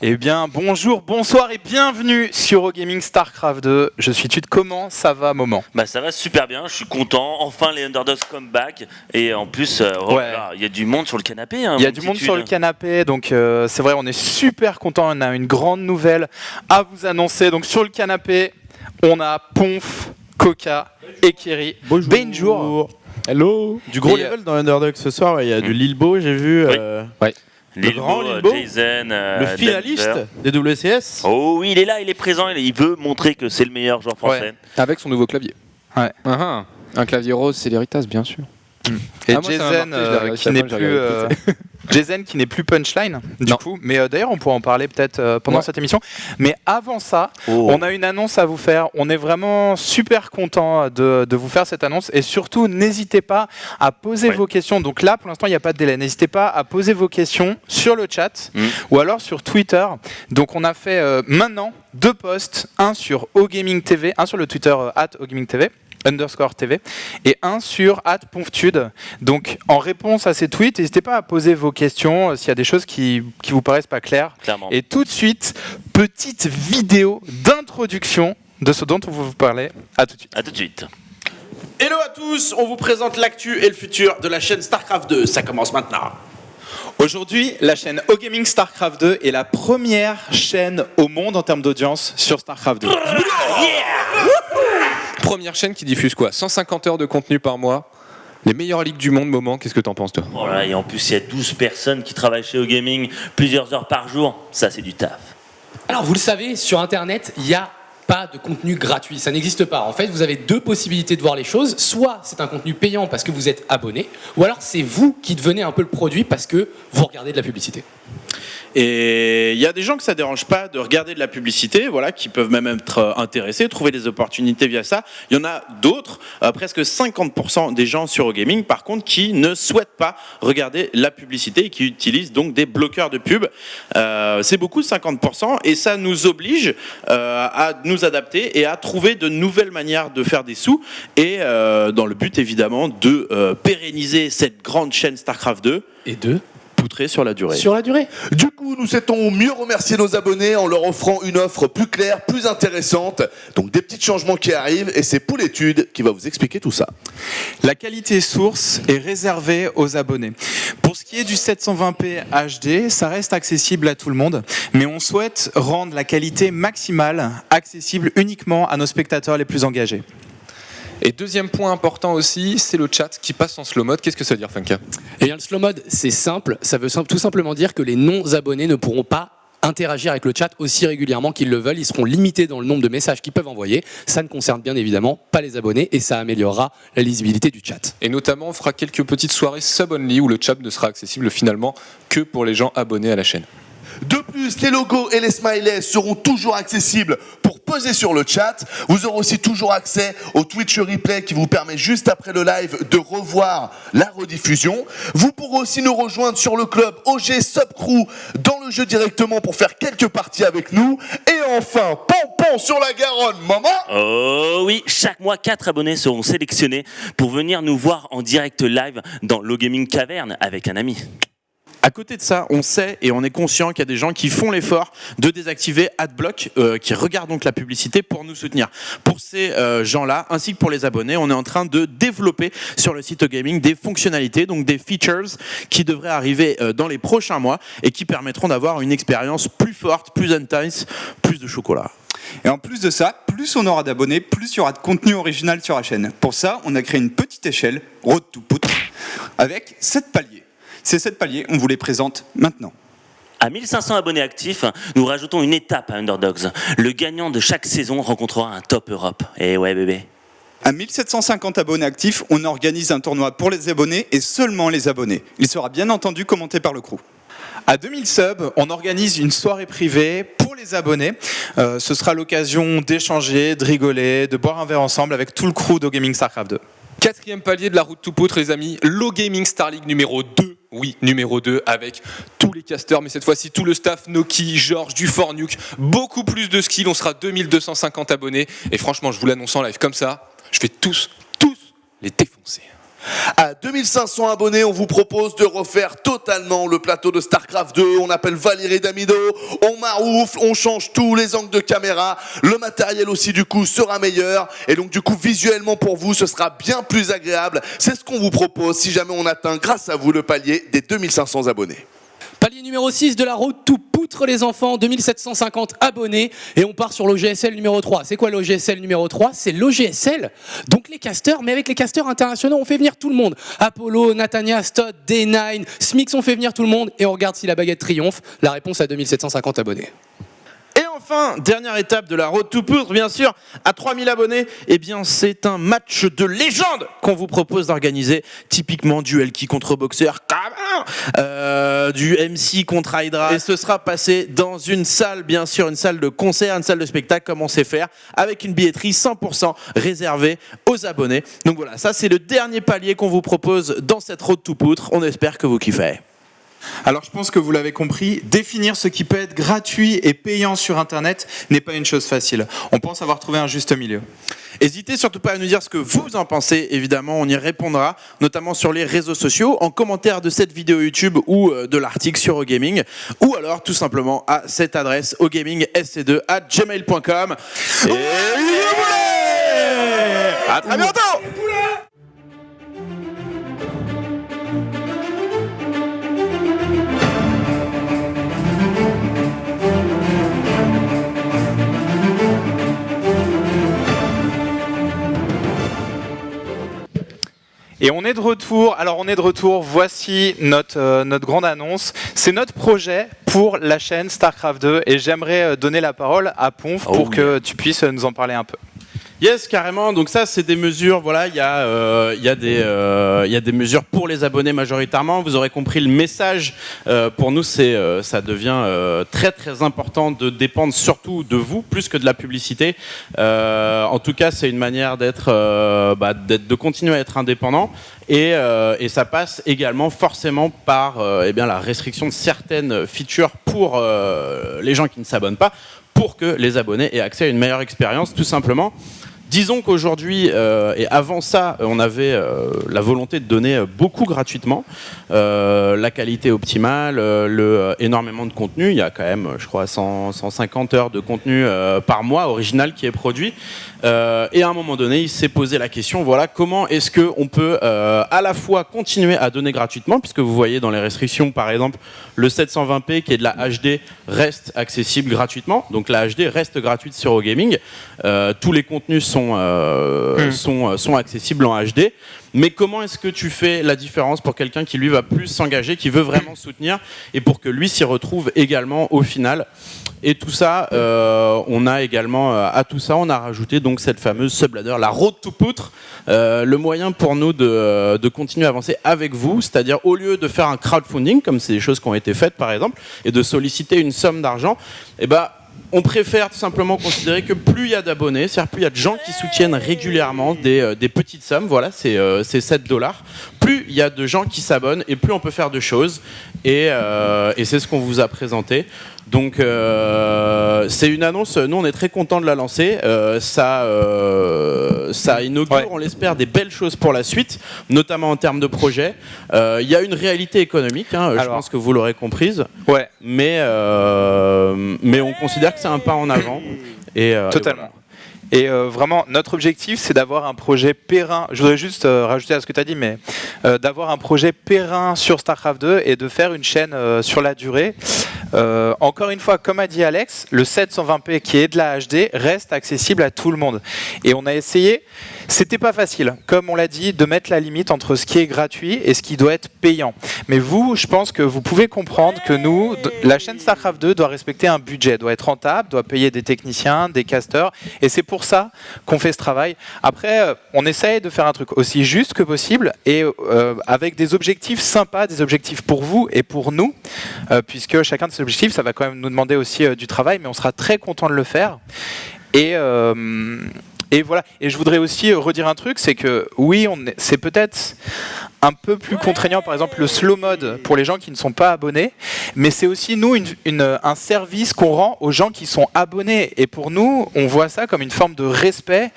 Eh bien, bonjour, bonsoir et bienvenue sur Eurogaming StarCraft 2. Je suis Tude, comment ça va, moment? Bah ça va super bien, je suis content. Enfin les Underdogs come back. Et en plus, il y a du monde sur le canapé. Hein, il y a du monde sur le canapé, donc c'est vrai, on est super content. On a une grande nouvelle à vous annoncer. Donc sur le canapé, on a Ponf, Coca et Kerry. Bonjour. Bonjour. Hello. Du gros level dans Underdog ce soir, il y a du Lilbo, j'ai vu. Oui. Le grand Lilbo, Jason, le finaliste des WCS. Oh oui, il est là, il est présent, il veut montrer que c'est le meilleur joueur français. Ouais. Avec son nouveau clavier. Ouais. Un clavier rose Céléritas, bien sûr. Et moi, ça m'a marqué, Jason qui n'est plus Jason qui n'est plus punchline du coup, mais d'ailleurs on pourra en parler peut-être pendant cette émission. Mais avant ça, on a une annonce à vous faire. On est vraiment super content de vous faire cette annonce et surtout n'hésitez pas à poser vos questions. Donc là pour l'instant il n'y a pas de délai. N'hésitez pas à poser vos questions sur le chat ou alors sur Twitter. Donc on a fait maintenant 2 posts, un sur OGaming TV, un sur le Twitter @OGamingTV _TV et un sur @ponftude. Donc en réponse à ces tweets, n'hésitez pas à poser vos questions s'il y a des choses qui vous paraissent pas claires. Clairement. Et tout de suite, petite vidéo d'introduction de ce dont on va vous parler. À tout de suite. À tout de suite. Hello à tous, on vous présente l'actu et le futur de la chaîne StarCraft 2. Ça commence maintenant. Aujourd'hui, la chaîne OGaming StarCraft 2 est la première chaîne au monde en termes d'audience sur StarCraft 2. Première chaîne qui diffuse quoi 150 heures de contenu par mois. Les meilleures ligues du monde, moment, qu'est-ce que t'en penses toi? Oh là, et en plus il y a 12 personnes qui travaillent chez OGaming plusieurs heures par jour. Ça c'est du taf. Alors vous le savez, sur internet, il n'y a pas de contenu gratuit, ça n'existe pas. En fait, vous avez 2 possibilités de voir les choses. Soit c'est un contenu payant parce que vous êtes abonné, ou alors c'est vous qui devenez un peu le produit parce que vous regardez de la publicité. Et il y a des gens que ça dérange pas de regarder de la publicité, voilà, qui peuvent même être intéressés, trouver des opportunités via ça. Il y en a d'autres, presque 50% des gens sur OGaming, par contre, qui ne souhaitent pas regarder la publicité et qui utilisent donc des bloqueurs de pub. C'est beaucoup, 50%, et ça nous oblige à nous adapter et à trouver de nouvelles manières de faire des sous, et dans le but évidemment de pérenniser cette grande chaîne StarCraft 2. Et 2 poutrer sur la durée. Sur la durée. Du coup, nous souhaitons mieux remercier nos abonnés en leur offrant une offre plus claire, plus intéressante. Donc des petits changements qui arrivent et c'est Poulétude qui va vous expliquer tout ça. La qualité source est réservée aux abonnés. Pour ce qui est du 720p HD, ça reste accessible à tout le monde, mais on souhaite rendre la qualité maximale accessible uniquement à nos spectateurs les plus engagés. Et deuxième point important aussi, c'est le chat qui passe en slow mode. Qu'est-ce que ça veut dire, Funka? Eh bien, le slow mode, c'est simple. Ça veut tout simplement dire que les non-abonnés ne pourront pas interagir avec le chat aussi régulièrement qu'ils le veulent. Ils seront limités dans le nombre de messages qu'ils peuvent envoyer. Ça ne concerne bien évidemment pas les abonnés et ça améliorera la lisibilité du chat. Et notamment, on fera quelques petites soirées sub-only où le chat ne sera accessible finalement que pour les gens abonnés à la chaîne. De plus, les logos et les smileys seront toujours accessibles pour peser sur le chat. Vous aurez aussi toujours accès au Twitch Replay qui vous permet juste après le live de revoir la rediffusion. Vous pourrez aussi nous rejoindre sur le club OG Subcrew dans le jeu directement pour faire quelques parties avec nous. Et enfin, pompon sur la Garonne, maman. Oh oui, chaque mois 4 abonnés seront sélectionnés pour venir nous voir en direct live dans l'OGaming Caverne avec un ami. À côté de ça, on sait et on est conscient qu'il y a des gens qui font l'effort de désactiver Adblock, qui regardent donc la publicité pour nous soutenir. Pour ces gens-là, ainsi que pour les abonnés, on est en train de développer sur le site OGaming des fonctionnalités, donc des features qui devraient arriver dans les prochains mois et qui permettront d'avoir une expérience plus forte, plus intense, plus de chocolat. Et en plus de ça, plus on aura d'abonnés, plus il y aura de contenu original sur la chaîne. Pour ça, on a créé une petite échelle, Road to Poutre, avec 7 paliers. Ces 7 paliers, on vous les présente maintenant. À 1500 abonnés actifs, nous rajoutons une étape à Underdogs. Le gagnant de chaque saison rencontrera un top Europe. Et ouais bébé. À 1750 abonnés actifs, on organise un tournoi pour les abonnés et seulement les abonnés. Il sera bien entendu commenté par le crew. À 2000 subs, on organise une soirée privée pour les abonnés. Ce sera l'occasion d'échanger, de rigoler, de boire un verre ensemble avec tout le crew d'OGaming StarCraft 2. 4e palier de la route to poutre, les amis, l'OGaming Star League numéro 2. Oui, numéro 2, avec tous les casters, mais cette fois-ci tout le staff, Noki, Georges, Dufornuc, beaucoup plus de skills, on sera 2250 abonnés, et franchement, je vous l'annonce en live comme ça, je vais tous les défoncer. À 2500 abonnés, on vous propose de refaire totalement le plateau de StarCraft 2. On appelle Valérie Damido, on maroufle, on change tous les angles de caméra. Le matériel aussi du coup sera meilleur. Et donc du coup visuellement pour vous, ce sera bien plus agréable. C'est ce qu'on vous propose si jamais on atteint grâce à vous le palier des 2500 abonnés. Palier numéro 6 de la road to poutre les enfants, 2750 abonnés et on part sur l'OGSL numéro 3. C'est quoi l'OGSL numéro 3? C'est l'OGSL, donc les casteurs, mais avec les casteurs internationaux, on fait venir tout le monde. Apollo, Natania, Stott, D9, Smix, on fait venir tout le monde et on regarde si la baguette triomphe. La réponse à 2750 abonnés. Et enfin, dernière étape de la road to poutre, bien sûr, à 3000 abonnés, eh bien c'est un match de légende qu'on vous propose d'organiser. Typiquement du Elki contre Boxer, du MC contre Hydra. Et ce sera passé dans une salle, bien sûr, une salle de concert, une salle de spectacle, comme on sait faire, avec une billetterie 100% réservée aux abonnés. Donc voilà, ça c'est le dernier palier qu'on vous propose dans cette road to poutre. On espère que vous kiffez. Alors je pense que vous l'avez compris, définir ce qui peut être gratuit et payant sur Internet n'est pas une chose facile. On pense avoir trouvé un juste milieu. N'hésitez surtout pas à nous dire ce que vous en pensez, évidemment, on y répondra, notamment sur les réseaux sociaux, en commentaire de cette vidéo YouTube ou de l'article sur OGaming, ou alors tout simplement à cette adresse ogaming.sc2@gmail.com. Et à très bientôt. Et on est de retour. Alors on est de retour. Voici notre grande annonce. C'est notre projet pour la chaîne StarCraft 2 et j'aimerais donner la parole à Ponf pour que tu puisses nous en parler un peu. Yes, carrément. Donc ça, c'est des mesures. Voilà, il y a des mesures pour les abonnés majoritairement. Vous aurez compris le message. Pour nous, ça devient très très important de dépendre surtout de vous plus que de la publicité. En tout cas, c'est une manière de continuer à être indépendant. Et ça passe également forcément par la restriction de certaines features pour les gens qui ne s'abonnent pas, pour que les abonnés aient accès à une meilleure expérience, tout simplement. Disons qu'aujourd'hui, et avant ça, on avait la volonté de donner beaucoup gratuitement, la qualité optimale, énormément de contenu. Il y a quand même, je crois, 150 heures de contenu par mois original qui est produit. Et à un moment donné, il s'est posé la question, voilà, comment est-ce qu'on peut à la fois continuer à donner gratuitement, puisque vous voyez dans les restrictions, par exemple, le 720p qui est de la HD reste accessible gratuitement, donc la HD reste gratuite sur OGaming. Tous les contenus sont accessibles en HD. Mais comment est-ce que tu fais la différence pour quelqu'un qui lui va plus s'engager, qui veut vraiment soutenir, et pour que lui s'y retrouve également au final? Et tout ça, on a également à tout ça, on a rajouté donc cette fameuse subladder, la road to poutre, le moyen pour nous de continuer à avancer avec vous, c'est-à-dire au lieu de faire un crowdfunding, comme c'est des choses qui ont été faites par exemple, et de solliciter une somme d'argent, on préfère tout simplement considérer que plus il y a d'abonnés, c'est-à-dire plus il y a de gens qui soutiennent régulièrement des petites sommes, voilà, c'est $7, plus il y a de gens qui s'abonnent et plus on peut faire de choses, et c'est ce qu'on vous a présenté. Donc c'est une annonce, nous on est très contents de la lancer, ça inaugure, on l'espère, des belles choses pour la suite, notamment en termes de projet. Il y a une réalité économique, je pense que vous l'aurez comprise, ouais. mais on considère que c'est un pas en avant. Totalement. Et vraiment, notre objectif, c'est d'avoir un projet périn. Je voudrais juste rajouter à ce que tu as dit, mais d'avoir un projet périn sur StarCraft 2 et de faire une chaîne sur la durée. Encore une fois, comme a dit Alex, le 720p qui est de la HD reste accessible à tout le monde. Et on a essayé, c'était pas facile, comme on l'a dit, de mettre la limite entre ce qui est gratuit et ce qui doit être payant. Mais vous, je pense que vous pouvez comprendre que nous, la chaîne StarCraft 2 doit respecter un budget, doit être rentable, doit payer des techniciens, des casteurs, et c'est pour ça qu'on fait ce travail. Après, on essaye de faire un truc aussi juste que possible et avec des objectifs sympas, des objectifs pour vous et pour nous, puisque chacun de ces objectifs, ça va quand même nous demander aussi du travail, mais on sera très content de le faire. Et voilà. Et je voudrais aussi redire un truc, c'est que oui, c'est peut-être un peu plus contraignant, par exemple le slow mode pour les gens qui ne sont pas abonnés, mais c'est aussi nous un service qu'on rend aux gens qui sont abonnés. Et pour nous, on voit ça comme une forme de respect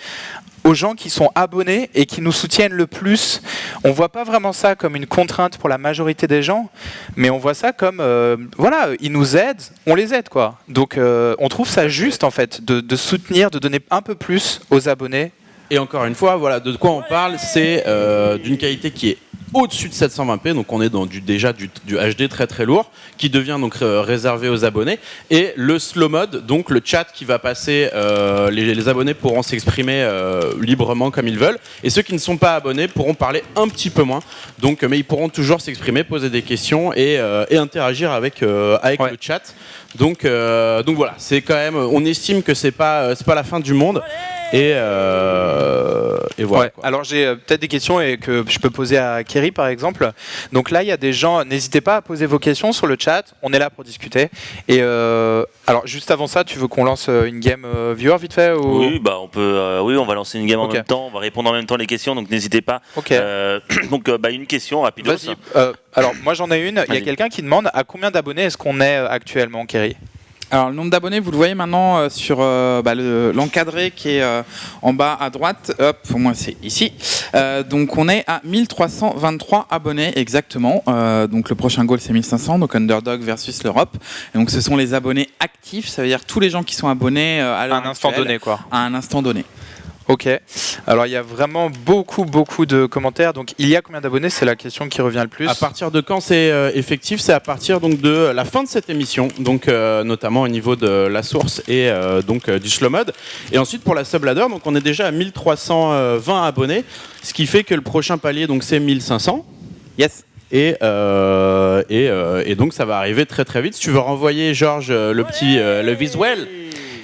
aux gens qui sont abonnés et qui nous soutiennent le plus. On voit pas vraiment ça comme une contrainte pour la majorité des gens, mais on voit ça comme voilà, ils nous aident, on les aide quoi. Donc on trouve ça juste en fait de soutenir, de donner un peu plus aux abonnés. Et encore une fois, voilà, de quoi on parle, c'est d'une qualité qui est au-dessus de 720p, donc on est dans déjà du HD très très lourd, qui devient donc réservé aux abonnés, et le slow mode, donc le chat qui va passer, les abonnés pourront s'exprimer librement comme ils veulent, et ceux qui ne sont pas abonnés pourront parler un petit peu moins, donc, mais ils pourront toujours s'exprimer, poser des questions et interagir avec le chat. Donc voilà, c'est quand même, on estime que c'est pas la fin du monde. Et voilà. Ouais. Alors j'ai peut-être des questions et que je peux poser à Kerry par exemple. Donc là il y a des gens, n'hésitez pas à poser vos questions sur le chat, on est là pour discuter. Et alors juste avant ça, tu veux qu'on lance une game viewer vite fait ou... Oui, bah on peut, oui, on va lancer une game en même temps, on va répondre en même temps les questions, donc n'hésitez pas. Donc une question rapide. Vas-y. Alors moi j'en ai une. Il y a quelqu'un qui demande à combien d'abonnés est-ce qu'on est actuellement, Kerry? Alors le nombre d'abonnés, vous le voyez maintenant sur l'encadré qui est en bas à droite. Hop, pour moi c'est ici. Donc on est à 1323 abonnés exactement. Donc le prochain goal c'est 1500, donc Underdog versus l'Europe. Et donc ce sont les abonnés actifs, ça veut dire tous les gens qui sont abonnés à un instant donné quoi. À un instant donné. Ok, alors il y a vraiment beaucoup de commentaires, donc il y a combien d'abonnés, c'est la question qui revient le plus. À partir de quand c'est effectif? C'est à partir donc de la fin de cette émission, donc notamment au niveau de la source et donc du slow mode. Et ensuite pour la subladder, donc on est déjà à 1320 abonnés, ce qui fait que le prochain palier donc c'est 1500. Yes. Et donc ça va arriver très très vite. Si tu veux renvoyer Georges le visuel.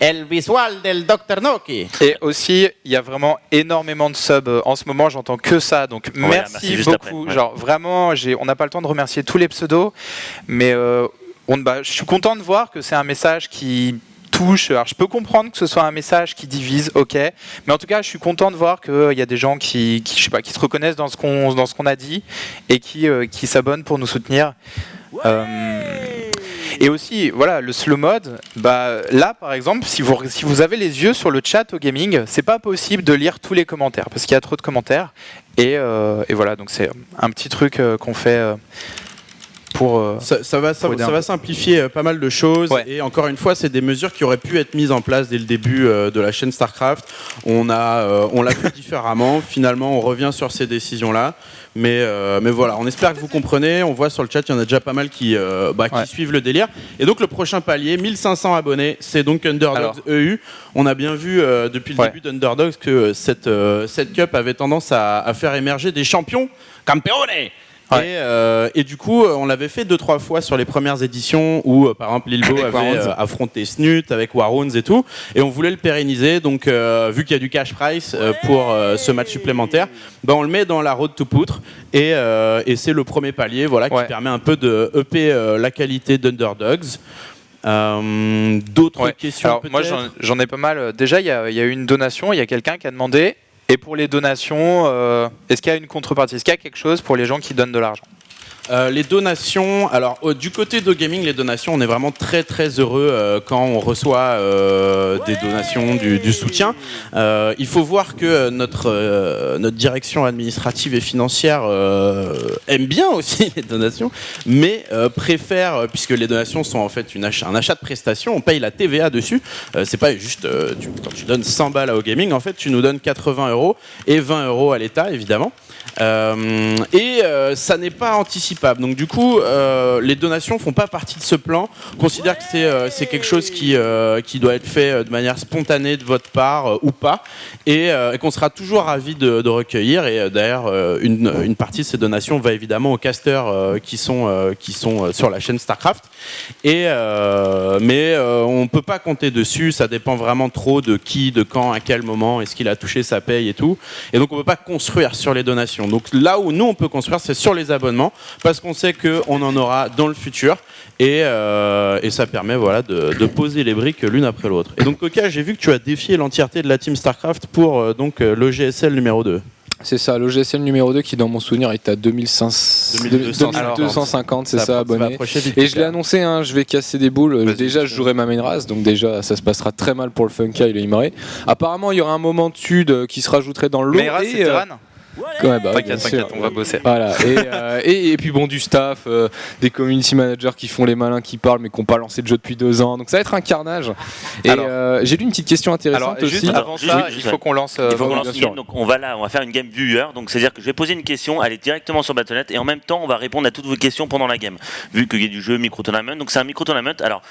El visual del Dr. Noki. Et aussi, il y a vraiment énormément de subs. En ce moment, j'entends que ça. Donc merci beaucoup. Genre vraiment, on n'a pas le temps de remercier tous les pseudos, mais je suis content de voir que c'est un message qui touche. Alors je peux comprendre que ce soit un message qui divise, ok, mais en tout cas, je suis content de voir qu'il y a des gens qui se reconnaissent dans ce qu'on a dit et qui s'abonnent pour nous soutenir. Et aussi, voilà, le slow mode, là par exemple, si vous avez les yeux sur le chat au gaming, c'est pas possible de lire tous les commentaires parce qu'il y a trop de commentaires. Et voilà, donc c'est un petit truc qu'on fait pour. Ça va simplifier pas mal de choses. Ouais. Et encore une fois, c'est des mesures qui auraient pu être mises en place dès le début de la chaîne StarCraft. On l'a fait différemment. Finalement, on revient sur ces décisions-là. Mais voilà, on espère que vous comprenez. On voit sur le chat, il y en a déjà pas mal qui suivent le délire. Et donc le prochain palier, 1500 abonnés, c'est donc Underdogs EU. On a bien vu depuis le début d'Underdogs que cette cup avait tendance à faire émerger des champions, campeones. Ouais. Et du coup, on l'avait fait 2-3 fois sur les premières éditions où, par exemple, Lilbo avait affronté Snut avec Warhounds et tout. Et on voulait le pérenniser. Donc, vu qu'il y a du cash price pour ce match supplémentaire, on le met dans la road to poutre. Et c'est le premier palier qui permet un peu de upper la qualité d'Underdogs. D'autres questions? Alors, moi, j'en ai pas mal. Déjà, il y a eu une donation. Il y a quelqu'un qui a demandé. Et pour les donations, est-ce qu'il y a une contrepartie? Est-ce qu'il y a quelque chose pour les gens qui donnent de l'argent? Les donations, alors du côté de gaming, les donations, on est vraiment très très heureux quand on reçoit des donations, du soutien. Il faut voir que notre direction administrative et financière aime bien aussi les donations, mais préfère, puisque les donations sont en fait un achat de prestations, on paye la TVA dessus. C'est pas juste quand tu donnes 100 balles à OGaming, en fait tu nous donnes 80 € et 20 € à l'État évidemment. Ça n'est pas anticipable. Donc du coup, les donations font pas partie de ce plan. On considère que c'est quelque chose qui doit être fait de manière spontanée de votre part ou pas, et qu'on sera toujours ravis de recueillir. Et d'ailleurs, une partie de ces donations va évidemment aux casters qui sont sur la chaîne StarCraft. Mais on peut pas compter dessus. Ça dépend vraiment trop de qui, de quand, à quel moment, est-ce qu'il a touché sa paye et tout. Et donc on peut pas construire sur les donations. Donc là où nous on peut construire, c'est sur les abonnements, parce qu'on sait qu'on en aura dans le futur, et ça permet de poser les briques l'une après l'autre. Et donc Coca, j'ai vu que tu as défié l'entièreté de la team StarCraft pour l'OGSL numéro 2. C'est ça, l'OGSL numéro 2 qui dans mon souvenir est à 2250, c'est ça, abonnés. Et je l'ai annoncé, hein, je vais casser des boules. Déjà, je jouerai ma main race, donc déjà, ça se passera très mal pour le Funka et le Imre. Apparemment, il y aura un moment de sud qui se rajouterait dans le lot. Mais race, c'est Terran. Ouais, bah, t'inquiète, on va bosser. Voilà. Et puis bon, du staff, des community managers qui font les malins, qui parlent, mais qui n'ont pas lancé de jeu depuis 2 ans. Donc ça va être un carnage. Et j'ai lu une petite question intéressante aussi. Avant ça, il faut qu'on lance. Il faut qu'on lance une game. Donc on va faire une game viewer. Donc c'est-à-dire que je vais poser une question, elle est directement sur Battle.net, et en même temps on va répondre à toutes vos questions pendant la game. Vu qu'il y a du jeu micro-tournament, donc c'est un micro-tournament. Alors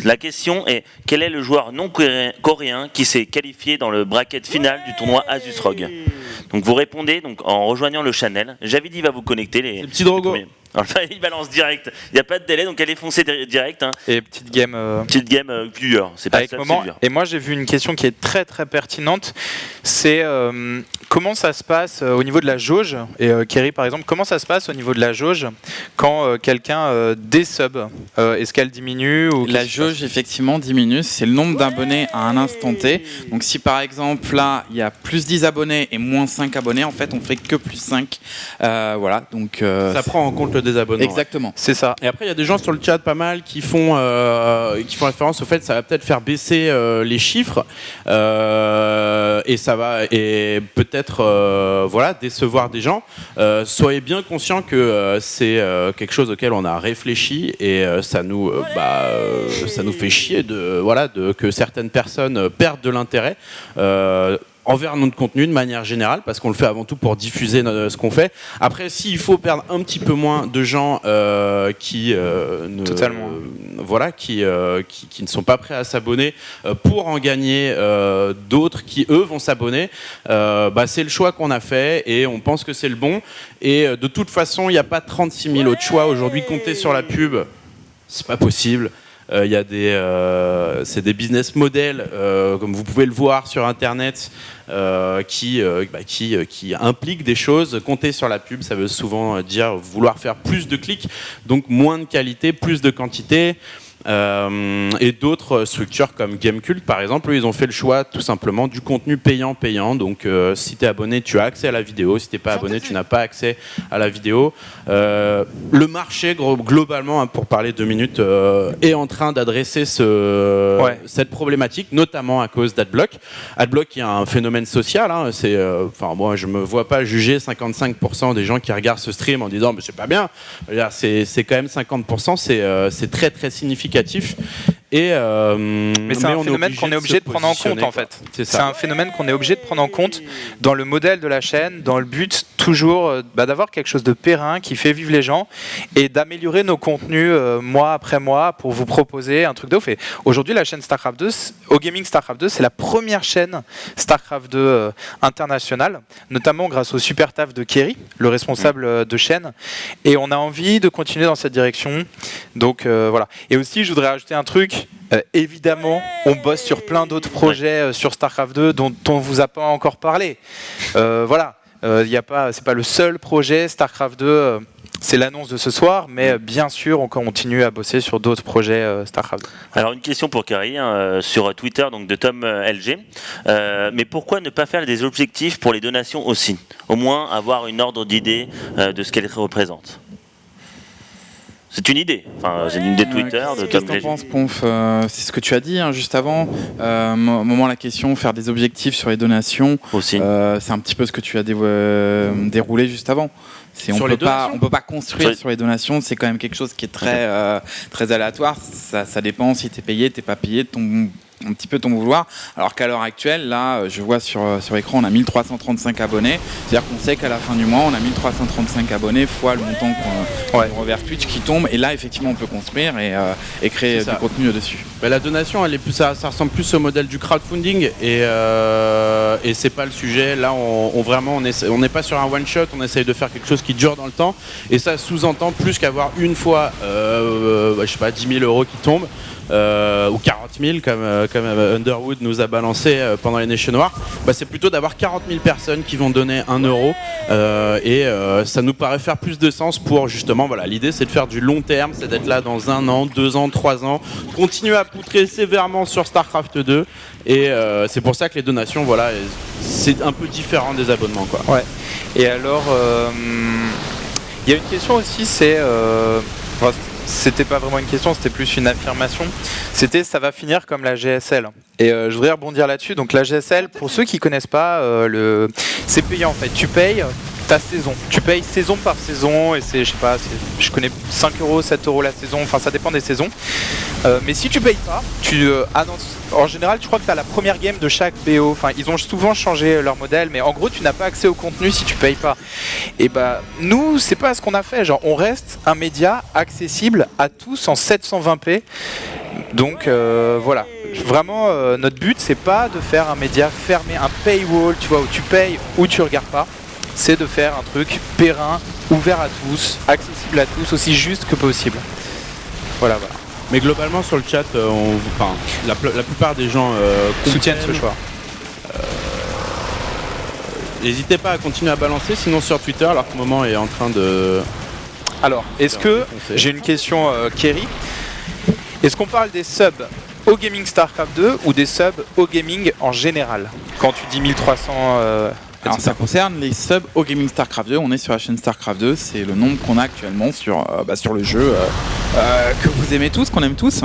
la question est, quel est le joueur non coréen qui s'est qualifié dans le bracket final du tournoi Asus Rogue? Donc vous répondez donc en rejoignant le channel. Javidi va vous connecter les petits Drogo. Enfin, il balance direct. Il n'y a pas de délai, donc allez foncer direct. Hein. Et petite game viewer. C'est pas avec ça, moment. C'est viewer. Et moi j'ai vu une question qui est très très pertinente. C'est comment ça se passe au niveau de la jauge. Et Kerry par exemple, comment ça se passe au niveau de la jauge quand quelqu'un désub est-ce qu'elle diminue ou La jauge effectivement diminue. C'est le nombre d'abonnés à un instant T. Donc si par exemple là il y a plus 10 abonnés et moins 5 abonnés, en fait on fait que plus 5. Voilà. Donc ça prend en compte le désabonnement. Exactement. C'est ça. Et après, il y a des gens sur le chat pas mal qui font référence au fait que ça va peut-être faire baisser les chiffres et ça va peut-être décevoir des gens. Soyez bien conscients que c'est quelque chose auquel on a réfléchi et ça nous fait chier que certaines personnes perdent de l'intérêt. Envers notre contenu de manière générale, parce qu'on le fait avant tout pour diffuser ce qu'on fait. Après, s'il faut perdre un petit peu moins de gens qui ne sont pas prêts à s'abonner pour en gagner d'autres qui eux vont s'abonner, c'est le choix qu'on a fait et on pense que c'est le bon. Et de toute façon, il n'y a pas 36 000 autres choix aujourd'hui. Compter sur la pub, c'est pas possible. Il y a c'est des business models, comme vous pouvez le voir sur Internet, qui impliquent des choses. Compter sur la pub, ça veut souvent dire vouloir faire plus de clics, donc moins de qualité, plus de quantité. Et d'autres structures comme Gamecult par exemple, eux, ils ont fait le choix tout simplement du contenu payant. Donc si tu es abonné, tu as accès à la vidéo. Si tu n'es pas abonné, tu n'as pas accès à la vidéo. Le marché globalement, pour parler 2 minutes, est en train d'adresser cette problématique, notamment à cause d'Adblock. Adblock qui est un phénomène social. Hein, moi je me vois pas juger 55% des gens qui regardent ce stream en disant mais c'est pas bien. C'est quand même 50%, c'est très très significatif. Mais c'est un phénomène qu'on est obligé de prendre en compte en fait. C'est un phénomène qu'on est obligé de prendre en compte dans le modèle de la chaîne, dans le but toujours d'avoir quelque chose de périn qui fait vivre les gens et d'améliorer nos contenus mois après mois pour vous proposer un truc de ouf. Et aujourd'hui, la chaîne StarCraft 2, OGaming StarCraft 2, c'est la première chaîne StarCraft 2 internationale, notamment grâce au super taf de Kerry, le responsable de chaîne. Et on a envie de continuer dans cette direction. Donc voilà. Et aussi, je voudrais rajouter un truc. Évidemment, on bosse sur plein d'autres projets sur StarCraft 2 dont on vous a pas encore parlé. C'est pas le seul projet StarCraft 2. C'est l'annonce de ce soir, mais bien sûr, on continue à bosser sur d'autres projets StarCraft 2. Alors une question pour Kerry sur Twitter, donc de Tom LG. Mais pourquoi ne pas faire des objectifs pour les donations aussi? Au moins avoir une ordre d'idée de ce qu'elles représentent. C'est une idée, c'est une idée de Twitter. Qu'est-ce que tu en penses, Ponf? C'est ce que tu as dit juste avant. Moment la question, faire des objectifs sur les donations. Aussi. C'est un petit peu ce que tu as déroulé juste avant. On peut pas construire sur les donations, c'est quand même quelque chose qui est très, très aléatoire. Ça dépend si tu es payé, tu n'es pas payé, un petit peu ton vouloir, alors qu'à l'heure actuelle, là, je vois sur l'écran, on a 1335 abonnés, c'est-à-dire qu'on sait qu'à la fin du mois, on a 1335 abonnés fois le montant qu'on reverse Twitch qui tombe, et là, effectivement, on peut construire et créer du contenu dessus. La donation, ça ressemble plus au modèle du crowdfunding, et c'est pas le sujet. Là, on n'est pas sur un one-shot, on essaye de faire quelque chose qui dure dans le temps, et ça sous-entend plus qu'avoir une fois, 10 000 euros qui tombent, ou 40 000 comme Underwood nous a balancé pendant les Nations Noires, c'est plutôt d'avoir 40 000 personnes qui vont donner 1 euro et ça nous paraît faire plus de sens pour justement, l'idée c'est de faire du long terme, c'est d'être là dans 1 an, 2 ans, 3 ans, continuer à poutrer sévèrement sur StarCraft 2 et c'est pour ça que les donations, c'est un peu différent des abonnements, quoi. Ouais. Et alors, il y a une question aussi, c'était pas vraiment une question, c'était plus une affirmation. C'était ça va finir comme la GSL. Et je voudrais rebondir là-dessus. Donc la GSL, pour ceux qui connaissent pas, c'est payant en fait. Tu payes ta saison. Tu payes saison par saison et c'est, je sais pas, je connais 5 €, 7 € la saison, enfin ça dépend des saisons. Mais si tu payes pas, en général, je crois que tu as la première game de chaque BO. Enfin, ils ont souvent changé leur modèle, mais en gros, tu n'as pas accès au contenu si tu payes pas. Et bah, nous, c'est pas ce qu'on a fait. Genre, on reste un média accessible à tous en 720p. Donc voilà. Vraiment, notre but, c'est pas de faire un média fermé, un paywall, tu vois, où tu payes ou tu regardes pas. C'est de faire un truc périn, ouvert à tous, accessible à tous, aussi juste que possible. Voilà. Mais globalement sur le chat, la plupart des gens soutiennent ce choix. N'hésitez pas à continuer à balancer, sinon sur Twitter, alors que Moment est en train de... Alors, j'ai une question, Kerry. Est-ce qu'on parle des subs au Gaming StarCraft 2 ou des subs au gaming en général? Quand tu dis 1300... Alors, ça concerne les subs au Gaming StarCraft 2. On est sur la chaîne StarCraft 2. C'est le nombre qu'on a actuellement sur le jeu que vous aimez tous, qu'on aime tous.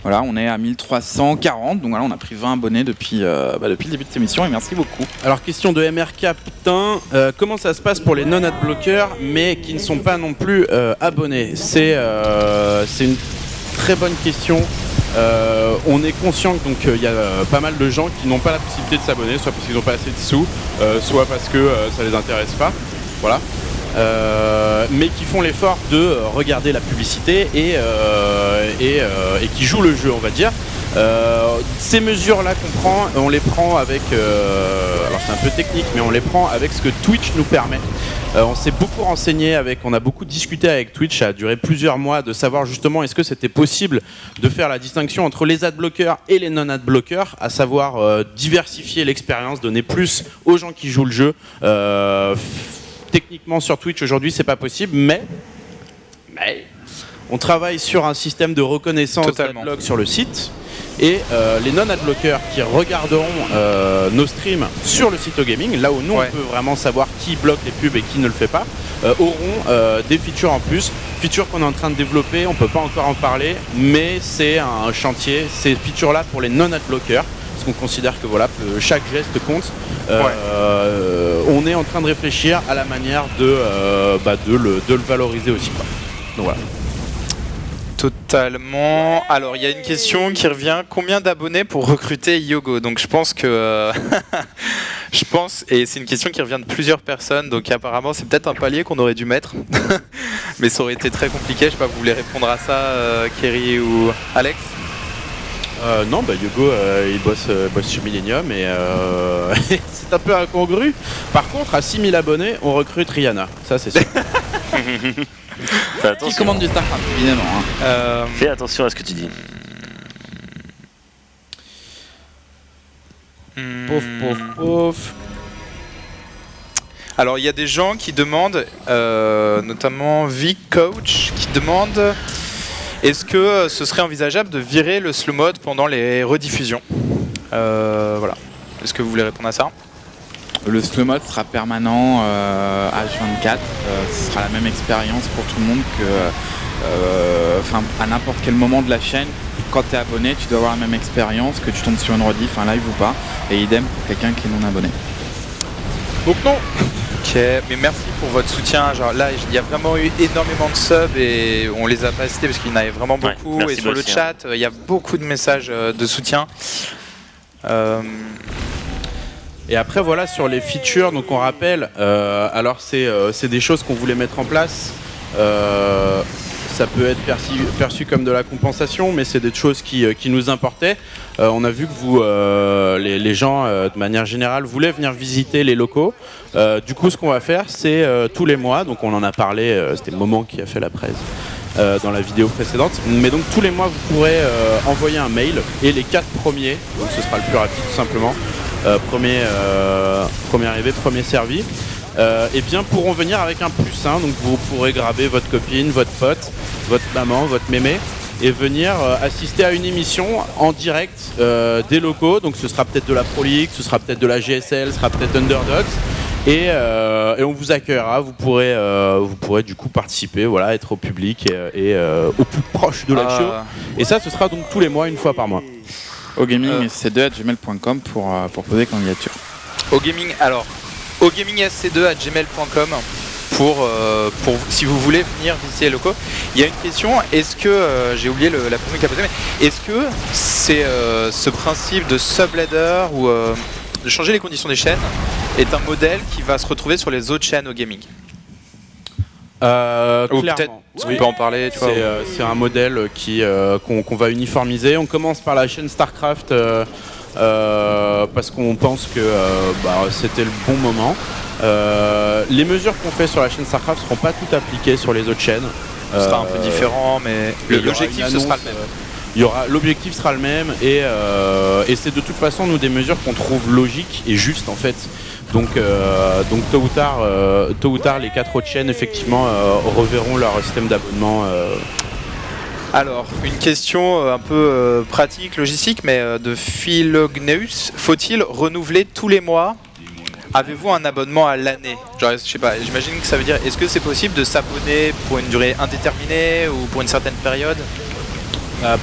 Voilà, on est à 1340. Donc voilà, on a pris 20 abonnés depuis le début de cette émission. Et merci beaucoup. Alors, question de MRK, putain. Comment ça se passe pour les non-adblockers, mais qui ne sont pas non plus abonnés? C'est une très bonne question. On est conscient que il y a pas mal de gens qui n'ont pas la possibilité de s'abonner, soit parce qu'ils n'ont pas assez de sous, soit parce que ça les intéresse pas, voilà. Mais qui font l'effort de regarder la publicité et qui jouent le jeu, on va dire. Ces mesures-là qu'on prend, on les prend avec, alors c'est un peu technique, mais on les prend avec ce que Twitch nous permet. On s'est beaucoup renseigné on a beaucoup discuté avec Twitch, ça a duré plusieurs mois, de savoir justement est-ce que c'était possible de faire la distinction entre les adblockers et les non-adblockers, à savoir diversifier l'expérience, donner plus aux gens qui jouent le jeu. Techniquement sur Twitch aujourd'hui c'est pas possible, mais on travaille sur un système de reconnaissance d'adblock sur le site. Et les non-adblockers qui regarderont nos streams sur le site OGaming, là où nous on peut vraiment savoir qui bloque les pubs et qui ne le fait pas, auront des features en plus, features qu'on est en train de développer, on peut pas encore en parler, mais c'est un chantier, ces features là pour les non-adblockers, parce qu'on considère que voilà, chaque geste compte. On est en train de réfléchir à la manière de le valoriser aussi, quoi. Donc voilà. Totalement. Alors, il y a une question qui revient. Combien d'abonnés pour recruter Yogo? Donc, je pense que... et c'est une question qui revient de plusieurs personnes, donc apparemment, c'est peut-être un palier qu'on aurait dû mettre. Mais ça aurait été très compliqué. Je sais pas, vous voulez répondre à ça, Kerry ou Alex? Non, Yogo, il bosse sur Millennium et c'est un peu incongru. Par contre, à 6000 abonnés, on recrute Rihanna. Ça, c'est sûr. Qui commande du StarCraft, évidemment. Fais attention à ce que tu dis. Pouf. Alors, il y a des gens qui demandent, notamment Vic Coach, qui demande est-ce que ce serait envisageable de virer le slow mode pendant les rediffusions? Voilà. Est-ce que vous voulez répondre à ça? Le slow mode sera permanent H24. Ce sera la même expérience pour tout le monde que, à n'importe quel moment de la chaîne. Quand tu es abonné, tu dois avoir la même expérience que tu tombes sur une rediff, un live ou pas. Et idem pour quelqu'un qui est non abonné. Donc non. Ok, mais merci pour votre soutien. Genre là, il y a vraiment eu énormément de subs et on les a pas cités parce qu'il y en avait vraiment beaucoup. Et sur le chat, il y a beaucoup de messages de soutien. Et après voilà, sur les features, donc on rappelle, alors c'est des choses qu'on voulait mettre en place. Ça peut être perçu comme de la compensation, mais c'est des choses qui nous importaient. On a vu que vous, les gens, de manière générale, voulaient venir visiter les locaux. Du coup, ce qu'on va faire, c'est tous les mois, donc on en a parlé, c'était Moment qui a fait la presse dans la vidéo précédente, mais donc tous les mois, vous pourrez envoyer un mail, et les 4 premiers, donc ce sera le plus rapide tout simplement, premier arrivé, premier servi, eh bien pourront venir avec un plus, hein, donc vous pourrez graber votre copine, votre pote, votre maman, votre mémé et venir assister à une émission en direct des locaux, donc ce sera peut-être de la Pro League, ce sera peut-être de la GSL, ce sera peut-être Underdogs, Et on vous accueillera, vous pourrez du coup participer, voilà, être au public et au plus proche de la show. Et ça, ce sera donc tous les mois, une fois par mois. ogaming.sc2@gmail.com pour poser candidature. ogaming.sc2@gmail.com pour si vous voulez venir visiter les locaux. Il y a une question, est-ce que, j'ai oublié la personne qui a posé, mais est-ce que c'est ce principe de subladder ou de changer les conditions des chaînes est un modèle qui va se retrouver sur les autres chaînes au gaming? Clairement. On peut en parler. C'est un modèle qu'on va uniformiser. On commence par la chaîne StarCraft parce qu'on pense que c'était le bon moment. Les mesures qu'on fait sur la chaîne StarCraft ne seront pas toutes appliquées sur les autres chaînes. Ce sera un peu différent, mais l'objectif ce sera le même. L'objectif sera le même et c'est de toute façon nous des mesures qu'on trouve logiques et justes en fait. Donc tôt ou tard les 4 autres chaînes effectivement reverront leur système d'abonnement. Alors, une question un peu pratique, logistique, mais de Philogneus. Faut-il renouveler tous les mois? Avez-vous un abonnement à l'année? Genre, je sais pas, j'imagine que ça veut dire, est-ce que c'est possible de s'abonner pour une durée indéterminée ou pour une certaine période?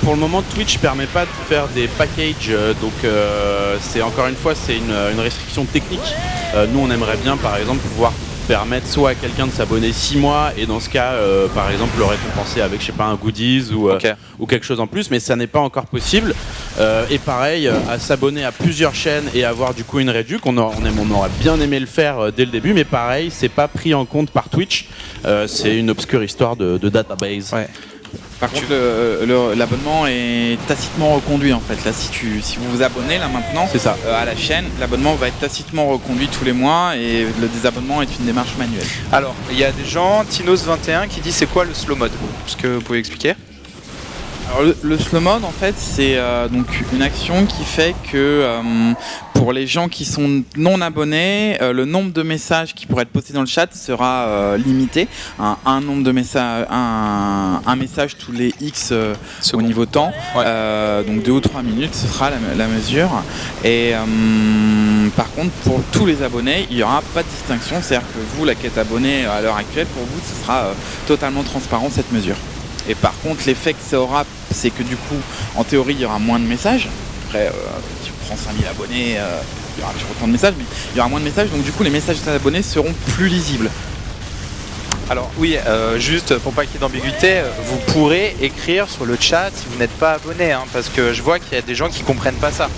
Pour le moment, Twitch permet pas de faire des packages, donc c'est encore une fois c'est une restriction technique. Nous, on aimerait bien, par exemple, pouvoir permettre soit à quelqu'un de s'abonner 6 mois et dans ce cas, par exemple, le récompenser avec, je sais pas, un goodies ou quelque chose en plus, mais ça n'est pas encore possible. Et pareil, à s'abonner à plusieurs chaînes et avoir du coup une réduc, on aurait bien aimé le faire dès le début, mais pareil, c'est pas pris en compte par Twitch. C'est une obscure histoire de database. Ouais. Par contre, l'abonnement est tacitement reconduit en fait. Là, si vous vous abonnez là maintenant à la chaîne, l'abonnement va être tacitement reconduit tous les mois et le désabonnement est une démarche manuelle. Alors, il y a des gens, Tinos21 qui dit c'est quoi le slow mode? Est-ce que vous pouvez expliquer? Alors, le slow mode en fait c'est donc une action qui fait que pour les gens qui sont non abonnés, le nombre de messages qui pourraient être postés dans le chat sera limité. Un nombre de messages, un message tous les X au niveau temps. Donc 2 ou 3 minutes, ce sera la mesure. Et par contre, pour tous les abonnés, il n'y aura pas de distinction. C'est-à-dire que vous, la quête abonnée à l'heure actuelle, pour vous, ce sera totalement transparent cette mesure. Et par contre, l'effet que ça aura, c'est que du coup, en théorie, il y aura moins de messages. Après, si on prend 5000 abonnés, il y aura toujours autant de messages, mais il y aura moins de messages. Donc du coup, les messages des abonnés seront plus lisibles. Alors oui, juste pour pas qu'il y ait d'ambiguïté, vous pourrez écrire sur le chat si vous n'êtes pas abonné, hein, parce que je vois qu'il y a des gens qui comprennent pas ça.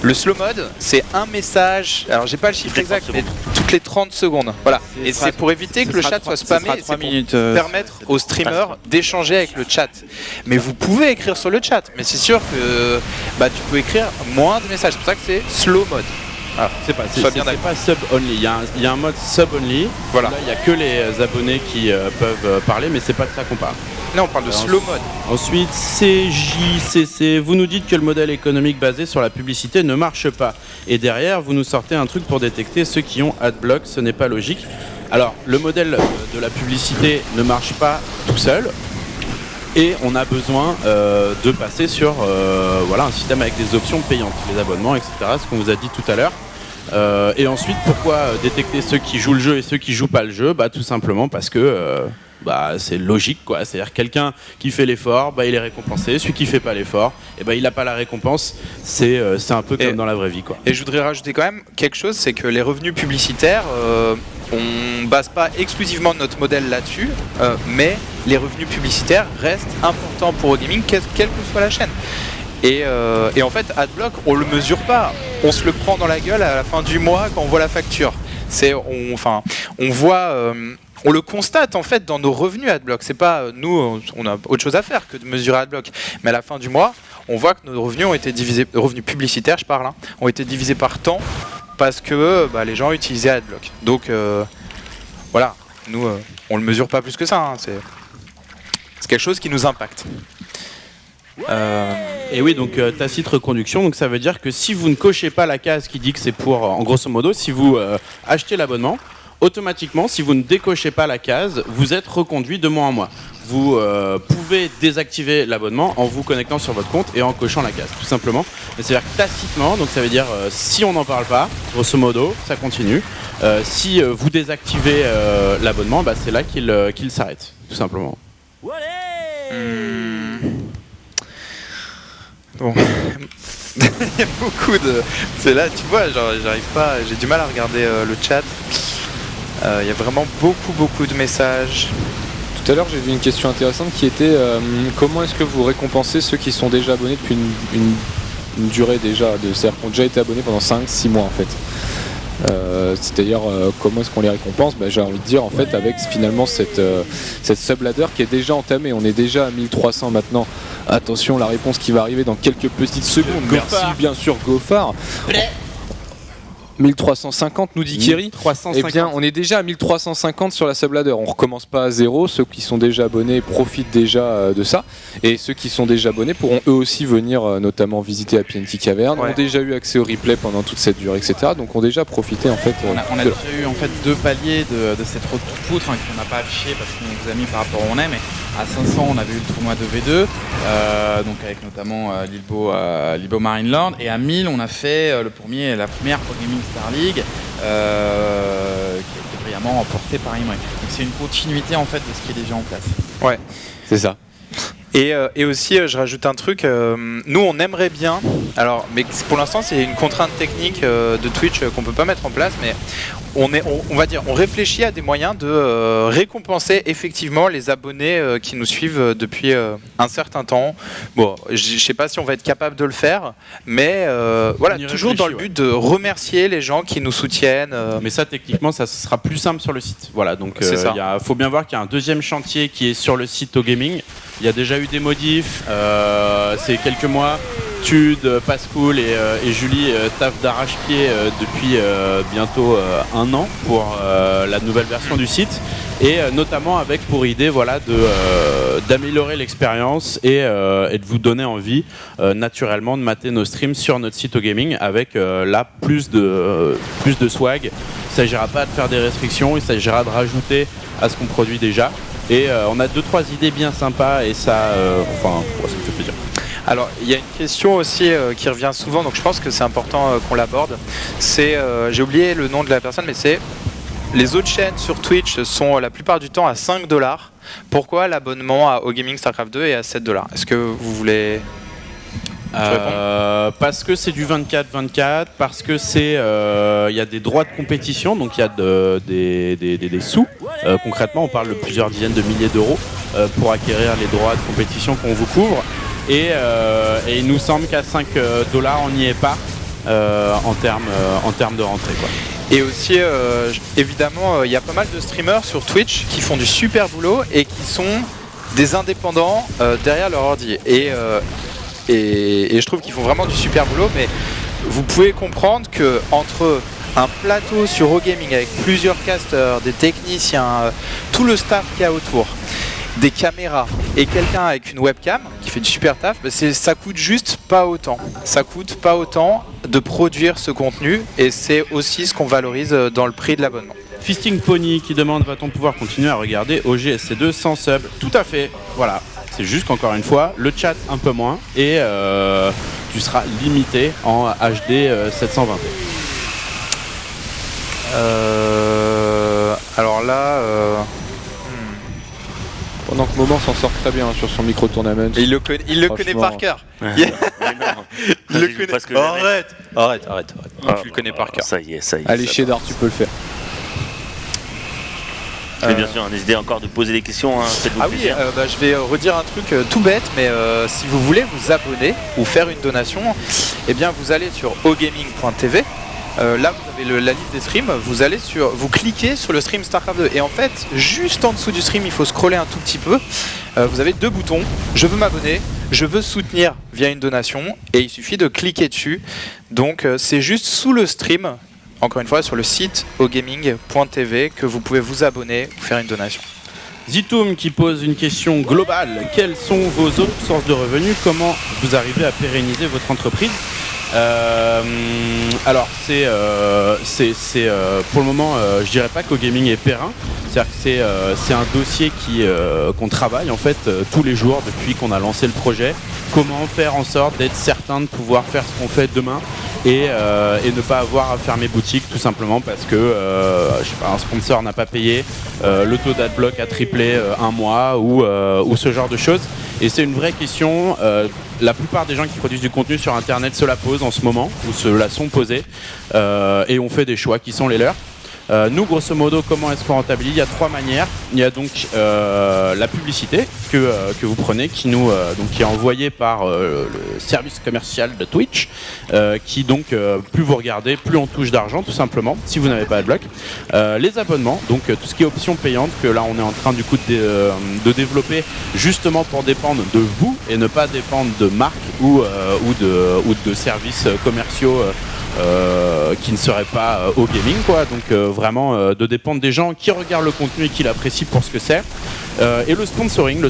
Le slow mode, c'est un message, alors j'ai pas le chiffre exact, mais toutes les 30 secondes. Voilà. Et c'est pour éviter que le chat soit spammé, et c'est pour permettre aux streamers d'échanger avec le chat. Mais vous pouvez écrire sur le chat, mais c'est sûr que tu peux écrire moins de messages. C'est pour ça que c'est slow mode. Alors, c'est pas sub only, il y a un mode sub only. Voilà. Là, il n'y a que les abonnés qui peuvent parler, mais c'est pas de ça qu'on parle. Non, on parle de slow mode. Ensuite, CJCC, vous nous dites que le modèle économique basé sur la publicité ne marche pas. Et derrière, vous nous sortez un truc pour détecter ceux qui ont adblock, ce n'est pas logique. Alors, le modèle de la publicité ne marche pas tout seul. Et on a besoin de passer sur un système avec des options payantes, les abonnements, etc. Ce qu'on vous a dit tout à l'heure. Et ensuite, pourquoi détecter ceux qui jouent le jeu et ceux qui jouent pas le jeu? Tout simplement parce que c'est logique, quoi. C'est-à-dire quelqu'un qui fait l'effort, il est récompensé. Celui qui fait pas l'effort, il n'a pas la récompense. C'est un peu comme dans la vraie vie, quoi. Et je voudrais rajouter quand même quelque chose, c'est que les revenus publicitaires, on base pas exclusivement notre modèle là-dessus, mais les revenus publicitaires restent importants pour Gaming, quelle que soit la chaîne. Et en fait, Adblock, on le mesure pas, on se le prend dans la gueule à la fin du mois quand on voit la facture. On le constate en fait dans nos revenus Adblock. C'est pas nous, on a autre chose à faire que de mesurer Adblock. Mais à la fin du mois, on voit que nos revenus ont été divisés, revenus publicitaires, je parle, ont été divisés par temps parce que les gens utilisaient Adblock. Donc voilà, nous on le mesure pas plus que ça. C'est quelque chose qui nous impacte. Et oui, donc tacite reconduction, donc ça veut dire que si vous ne cochez pas la case qui dit que c'est pour, en grosso modo, si vous achetez l'abonnement, automatiquement, si vous ne décochez pas la case, vous êtes reconduit de mois en mois. Vous pouvez désactiver l'abonnement en vous connectant sur votre compte et en cochant la case, tout simplement. Mais c'est-à-dire que tacitement, donc ça veut dire si on n'en parle pas, grosso modo, ça continue. Si vous désactivez l'abonnement, bah, c'est là qu'il s'arrête, tout simplement. Bon. Il y a beaucoup de... C'est là, tu vois, genre, j'arrive pas... J'ai du mal à regarder le chat. Il y a vraiment beaucoup de messages. Tout à l'heure, j'ai vu une question intéressante qui était comment est-ce que vous récompensez ceux qui sont déjà abonnés depuis une durée déjà, c'est-à-dire qui ont déjà été abonnés pendant 5-6 mois en fait. C'est-à-dire comment est-ce qu'on les récompense, j'ai envie de dire en fait avec finalement cette subladder qui est déjà entamée. On est déjà à 1300 maintenant. Attention, la réponse qui va arriver dans quelques petites secondes. Merci bien sûr Gophar. 1350 nous dit Kiri. Eh bien on est déjà à 1350 sur la subladder. On recommence pas à zéro. Ceux qui sont déjà abonnés profitent déjà de ça. Et ceux qui sont déjà abonnés pourront eux aussi venir notamment visiter la PNT Cavern. Ont déjà eu accès au replay pendant toute cette durée, etc. Donc ont déjà profité en fait. On a déjà eu en fait 2 paliers de cette road to poutre qu'on n'a pas affiché parce qu'on vous a mis par rapport où on est, mais à 500 on avait eu le tournoi de V2, donc avec notamment Lilbo Marine Lord, et à 1000 on a fait la première Pro Gaming Star League qui a été brillamment remportée par Imre. Donc c'est une continuité en fait de ce qui est déjà en place. Ouais, c'est ça. Et aussi, je rajoute un truc, nous on aimerait bien, alors, mais pour l'instant c'est une contrainte technique de Twitch qu'on peut pas mettre en place, mais on va dire, on réfléchit à des moyens de récompenser effectivement les abonnés qui nous suivent depuis un certain temps. Bon, je sais pas si on va être capable de le faire, mais voilà, toujours dans le but de remercier les gens qui nous soutiennent. Mais ça, techniquement, ça sera plus simple sur le site. Voilà, donc faut bien voir qu'il y a un deuxième chantier qui est sur le site au gaming. Il y a déjà eu des modifs, c'est quelques mois. Tude, Pascoul et Julie taffent d'arrache-pied depuis bientôt 1 an pour la nouvelle version du site, et notamment avec pour idée d'améliorer l'expérience et de vous donner envie naturellement de mater nos streams sur notre site au gaming avec là plus de swag. Il ne s'agira pas de faire des restrictions, il s'agira de rajouter à ce qu'on produit déjà. Et on a 2-3 idées bien sympas et ça me fait plaisir. Alors il y a une question aussi qui revient souvent, donc je pense que c'est important qu'on l'aborde. C'est, j'ai oublié le nom de la personne, mais c'est les autres chaînes sur Twitch sont la plupart du temps à 5$. Pourquoi l'abonnement au Gaming StarCraft 2 est à 7$? Est-ce que vous voulez... Parce que c'est du 24-24, parce que c'est il y a des droits de compétition, donc il y a des sous. Concrètement, on parle de plusieurs dizaines de milliers d'euros pour acquérir les droits de compétition qu'on vous couvre. Et il nous semble qu'à 5$, on n'y est pas en termes de rentrée, quoi. Et aussi, évidemment, il y a pas mal de streamers sur Twitch qui font du super boulot et qui sont des indépendants derrière leur ordi. Et je trouve qu'ils font vraiment du super boulot, mais vous pouvez comprendre que entre un plateau sur OGaming avec plusieurs casters, des techniciens, tout le staff qu'il y a autour, des caméras et quelqu'un avec une webcam qui fait du super taf, ça coûte juste pas autant. Ça coûte pas autant de produire ce contenu, et c'est aussi ce qu'on valorise dans le prix de l'abonnement. Fisting Pony qui demande: va-t-on pouvoir continuer à regarder OGSC2 sans sub? Tout à fait, voilà. C'est juste qu'encore une fois, le chat un peu moins, et tu seras limité en HD 720p. Alors là... Pendant que Moment s'en sort très bien sur son micro-tournament. Il le connaît par cœur. Il le connaît. Arrête. Tu le connais par cœur. Ça y est. Allez, Shedar, tu peux le faire. Mais bien sûr, n'hésitez encore de poser des questions. Je vais redire un truc tout bête, mais si vous voulez vous abonner ou faire une donation, eh bien vous allez sur ogaming.tv. Là vous avez la liste des streams, vous cliquez sur le stream StarCraft 2, et en fait juste en dessous du stream il faut scroller un tout petit peu, vous avez 2 boutons: je veux m'abonner, je veux soutenir via une donation, et il suffit de cliquer dessus. Donc c'est juste sous le stream, encore une fois sur le site ogaming.tv, que vous pouvez vous abonner ou faire une donation. Zitoum qui pose une question globale: quelles sont vos autres sources de revenus? Comment vous arrivez à pérenniser votre entreprise? Alors c'est pour le moment je dirais pas qu'au gaming est périn, c'est-à-dire que c'est un dossier qu'on travaille en fait tous les jours depuis qu'on a lancé le projet. Comment faire en sorte d'être certain de pouvoir faire ce qu'on fait demain et ne pas avoir à fermer boutique tout simplement parce que je sais pas, un sponsor n'a pas payé, le taux d'adblock a triplé un mois ou ce genre de choses. Et c'est une vraie question. La plupart des gens qui produisent du contenu sur Internet se la posent en ce moment, ou se la sont posées, et on fait des choix qui sont les leurs. Nous, grosso modo, comment est-ce qu'on rentabilise ? Il y a 3 manières. Il y a donc la publicité que vous prenez, qui est envoyée par le service commercial de Twitch, qui donc, plus vous regardez, plus on touche d'argent, tout simplement, si vous n'avez pas Adblock. Les abonnements, donc tout ce qui est option payante, que là on est en train du coup de développer, justement pour dépendre de vous et ne pas dépendre de marques ou de services commerciaux qui ne seraient pas au gaming, quoi. Donc vraiment de dépendre des gens qui regardent le contenu et qui l'apprécient pour ce que c'est. Et le sponsoring,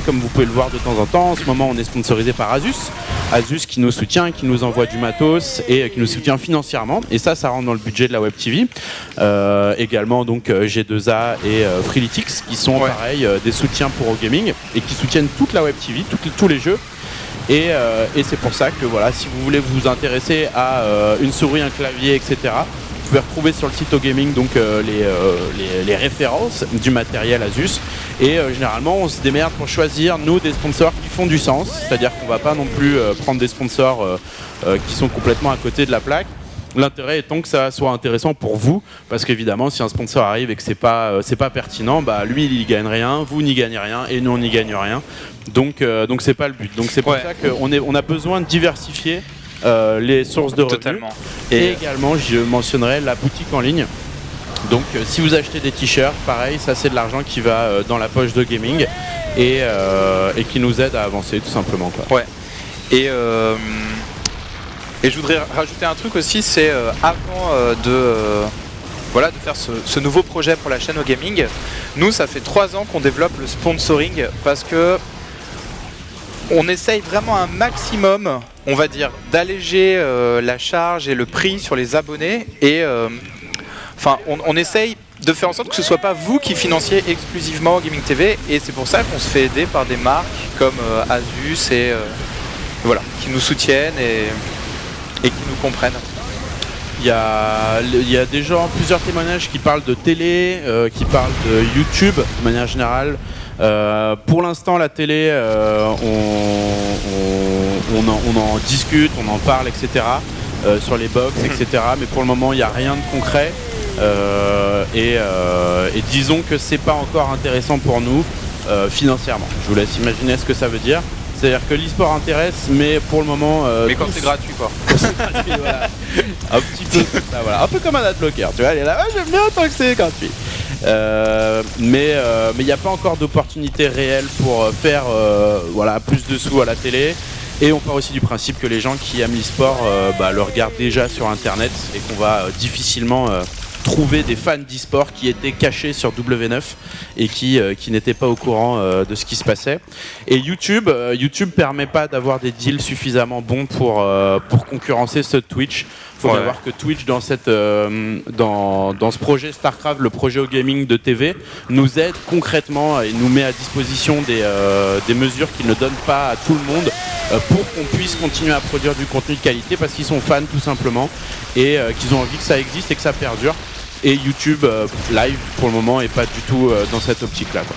comme vous pouvez le voir de temps en temps, en ce moment on est sponsorisé par Asus qui nous soutient, qui nous envoie du matos et qui nous soutient financièrement, et ça rentre dans le budget de la Web TV. Également donc G2A et Freeletics qui sont pareil des soutiens pour au gaming et qui soutiennent toute la Web TV, tous les jeux. Et c'est pour ça que voilà, si vous voulez vous intéresser à une souris, un clavier, etc., vous pouvez retrouver sur le site OGaming donc les références du matériel Asus. Et généralement, on se démerde pour choisir nous des sponsors qui font du sens, c'est-à-dire qu'on va pas non plus prendre des sponsors qui sont complètement à côté de la plaque. L'intérêt étant que ça soit intéressant pour vous, parce qu'évidemment, si un sponsor arrive et que c'est pas pertinent, bah lui il y gagne rien, vous n'y gagnez rien et nous on n'y gagne rien. Donc c'est pas le but. Donc c'est pour ça qu'on a besoin de diversifier les sources de revenus. Totalement. Et également, je mentionnerai la boutique en ligne. Donc si vous achetez des t-shirts, pareil, ça c'est de l'argent qui va dans la poche de gaming et qui nous aide à avancer tout simplement, quoi. Ouais. Et je voudrais rajouter un truc aussi, c'est avant de faire ce nouveau projet pour la chaîne au gaming, nous ça fait 3 ans qu'on développe le sponsoring parce que on essaye vraiment un maximum, on va dire, d'alléger la charge et le prix sur les abonnés et on essaye de faire en sorte que ce soit pas vous qui financiez exclusivement Gaming TV, et c'est pour ça qu'on se fait aider par des marques comme Asus et voilà, qui nous soutiennent et qui nous comprennent. Il y a des gens, plusieurs témoignages qui parlent de télé, qui parlent de YouTube de manière générale. Pour l'instant, la télé, on en discute, on en parle, etc. Sur les box, etc. Mais pour le moment, il n'y a rien de concret. Et disons que c'est pas encore intéressant pour nous financièrement. Je vous laisse imaginer ce que ça veut dire. C'est-à-dire que l'e-sport intéresse, mais pour le moment... mais quand c'est gratuit, quoi. Voilà. Un petit peu ça, voilà. Un peu comme un adblocker, tu vois, elle est là, j'aime bien tant que c'est gratuit. Mais il n'y a pas encore d'opportunité réelle pour faire plus de sous à la télé. Et on part aussi du principe que les gens qui aiment l'e-sport le regardent déjà sur Internet et qu'on va difficilement... trouver des fans d'e-sport qui étaient cachés sur W9 et qui n'étaient pas au courant de ce qui se passait. Et YouTube permet pas d'avoir des deals suffisamment bons pour concurrencer ce Twitch. Il faut bien voir que Twitch dans ce projet StarCraft, le projet au gaming de TV, nous aide concrètement et nous met à disposition des mesures qu'ils ne donnent pas à tout le monde pour qu'on puisse continuer à produire du contenu de qualité parce qu'ils sont fans tout simplement et qu'ils ont envie que ça existe et que ça perdure. Et YouTube Live pour le moment est pas du tout dans cette optique là, quoi.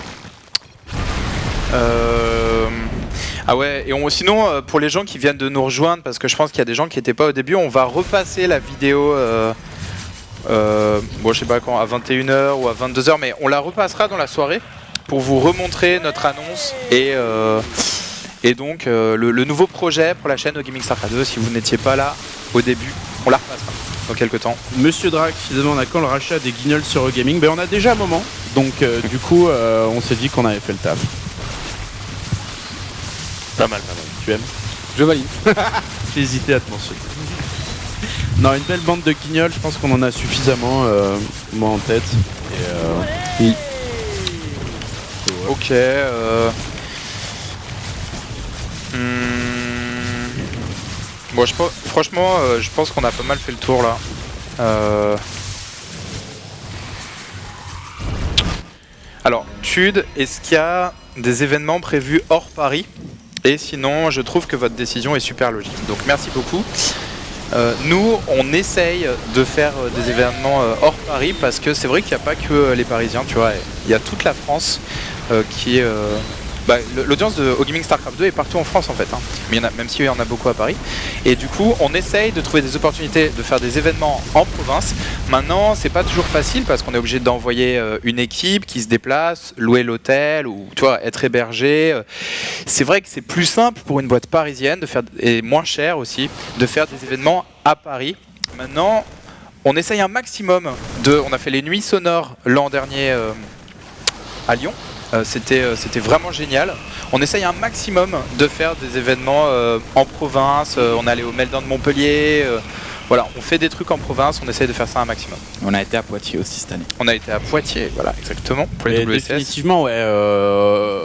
Ah ouais, et sinon pour les gens qui viennent de nous rejoindre, parce que je pense qu'il y a des gens qui n'étaient pas au début, on va repasser la vidéo je sais pas quand, à 21h ou à 22h, mais on la repassera dans la soirée pour vous remontrer notre annonce et donc le nouveau projet pour la chaîne Gaming StarCraft 2. Si vous n'étiez pas là au début, on la repassera dans quelques temps. Monsieur Drac qui demande à quand le rachat des Guignols sur Gaming. On a déjà un moment, donc du coup on s'est dit qu'on avait fait le taf. Pas mal. Tu aimes? Je valide. J'ai hésité à te mentionner. Non, une belle bande de Guignols, je pense qu'on en a suffisamment moi en tête. Et, oui. Ok. Bon, franchement, je pense qu'on a pas mal fait le tour là. Alors, Tude, est-ce qu'il y a des événements prévus hors Paris? Et sinon, je trouve que votre décision est super logique. Donc, merci beaucoup. Nous, on essaye de faire des événements hors Paris parce que c'est vrai qu'il n'y a pas que les Parisiens, tu vois. Il y a toute la France qui est... l'audience de Au Gaming StarCraft 2 est partout en France en fait, hein. Mais même s'il y en a beaucoup à Paris. Et du coup, on essaye de trouver des opportunités de faire des événements en province. Maintenant, c'est pas toujours facile parce qu'on est obligé d'envoyer une équipe qui se déplace, louer l'hôtel ou tu vois, être hébergé. C'est vrai que c'est plus simple pour une boîte parisienne de faire, et moins cher aussi, de faire des événements à Paris. Maintenant, on essaye un maximum on a fait les nuits sonores l'an dernier à Lyon. C'était vraiment génial. On essaye un maximum de faire des événements en province. On est allé au Meldan de Montpellier. Voilà, on fait des trucs en province. On essaye de faire ça un maximum. On a été à Poitiers aussi cette année. On a été à Poitiers, voilà, exactement. Pour les WSS. Définitivement, ouais.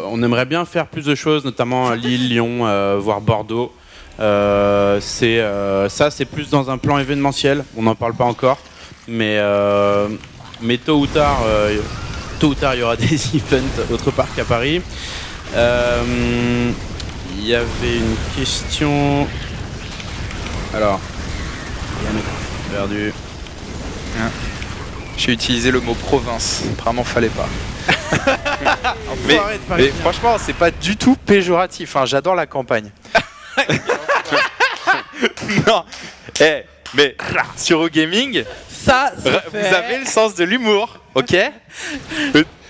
On aimerait bien faire plus de choses, notamment Lille, Lyon, voire Bordeaux. Ça, c'est plus dans un plan événementiel. On n'en parle pas encore, mais tôt ou tard, il y aura des events autre part qu'à Paris. Il y avait une question. Alors, Yann a perdu. J'ai utilisé le mot province. Apparemment, fallait pas. mais franchement, c'est pas du tout péjoratif. Hein. J'adore la campagne. Non. Mais sur Au Gaming, ça vous avez le sens de l'humour, ok?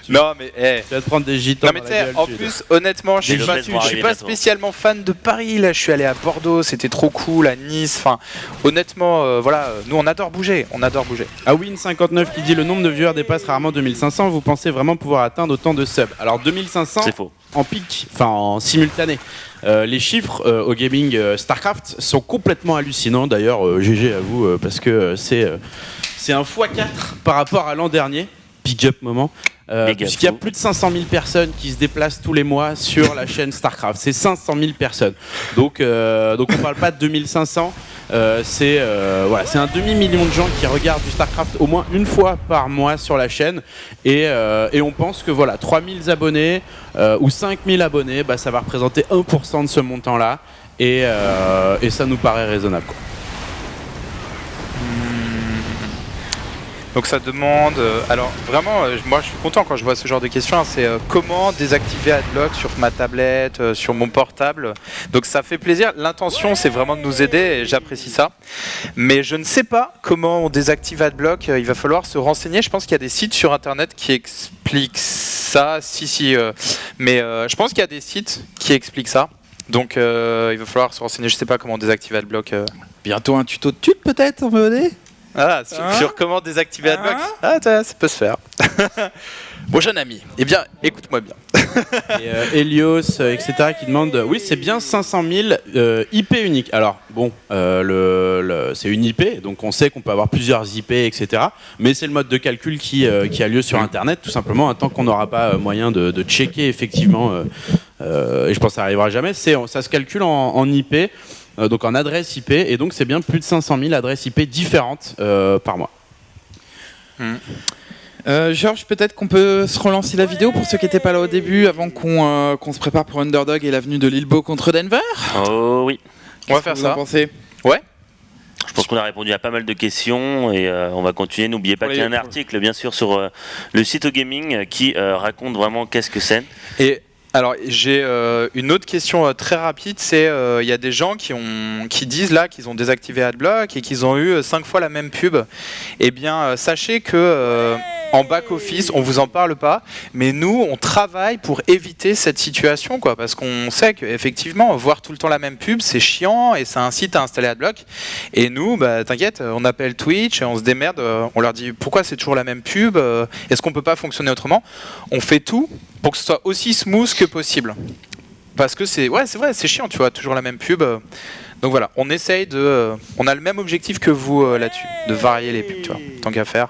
Non mais tu vas te prendre des gitans. Non mais tu sais, en plus honnêtement, je suis pas spécialement fan de Paris là. Je suis allé à Bordeaux, c'était trop cool, à Nice. Enfin, honnêtement, voilà, nous on adore bouger, À Win59 qui dit le nombre de viewers dépasse rarement 2500. Vous pensez vraiment pouvoir atteindre autant de subs? Alors 2500. C'est faux. En pic, enfin en simultané. Les chiffres Au Gaming StarCraft sont complètement hallucinants. D'ailleurs, GG à vous parce que c'est un x4 par rapport à l'an dernier. Big up moment. Puisqu'il y a plus de 500 000 personnes qui se déplacent tous les mois sur la chaîne StarCraft. C'est 500 000 personnes. Donc on parle pas de 2500. C'est un demi-million de gens qui regardent du StarCraft au moins une fois par mois sur la chaîne. Et on pense que 3000 abonnés ou 5000 abonnés, ça va représenter 1% de ce montant-là. Et ça nous paraît raisonnable, quoi. Donc ça demande... alors vraiment, moi je suis content quand je vois ce genre de questions. Hein, c'est comment désactiver Adblock sur ma tablette, sur mon portable. Donc ça fait plaisir. L'intention c'est vraiment de nous aider et j'apprécie ça. Mais je ne sais pas comment on désactive Adblock. Il va falloir se renseigner. Je pense qu'il y a des sites sur internet qui expliquent ça. Mais je pense qu'il y a des sites qui expliquent ça. Donc il va falloir se renseigner. Je ne sais pas comment désactiver Adblock. Bientôt un tuto de Tude peut-être en VOD. Sur comment désactiver Adblock. Ça peut se faire. Bon jeune ami, eh bien écoute-moi bien. Et Helios, etc. qui demande, oui c'est bien 500 000 IP uniques. Alors bon, c'est une IP, donc on sait qu'on peut avoir plusieurs IP, etc. Mais c'est le mode de calcul qui a lieu sur Internet, tout simplement, tant qu'on n'aura pas moyen de checker effectivement, et je pense que ça n'arrivera jamais, ça se calcule en IP. Donc en adresse IP, et donc c'est bien plus de 500 000 adresses IP différentes par mois. Georges, peut-être qu'on peut se relancer la vidéo pour ceux qui n'étaient pas là au début, avant qu'on se prépare pour Underdog et l'avenue de Lilbo contre Denver. Oh oui. On va faire ça. Vous en pensez ? Ouais. Je pense qu'on a répondu à pas mal de questions et on va continuer. N'oubliez pas qu'il y a un article bien sûr sur le site Au Gaming qui raconte vraiment qu'est-ce que c'est. Et alors j'ai une autre question très rapide, c'est il y a des gens qui disent là qu'ils ont désactivé Adblock et qu'ils ont eu 5 fois la même pub. Eh bien sachez que en back office on vous en parle pas, mais nous on travaille pour éviter cette situation quoi, parce qu'on sait qu'effectivement voir tout le temps la même pub c'est chiant et ça incite à installer Adblock. Et nous t'inquiète, on appelle Twitch et on se démerde, on leur dit pourquoi c'est toujours la même pub, est-ce qu'on peut pas fonctionner autrement? On fait tout pour que ce soit aussi smooth que possible. Parce que c'est vrai, c'est chiant, tu vois, toujours la même pub. Donc voilà, on essaye on a le même objectif que vous là-dessus, de varier les pubs, tu vois, tant qu'à faire.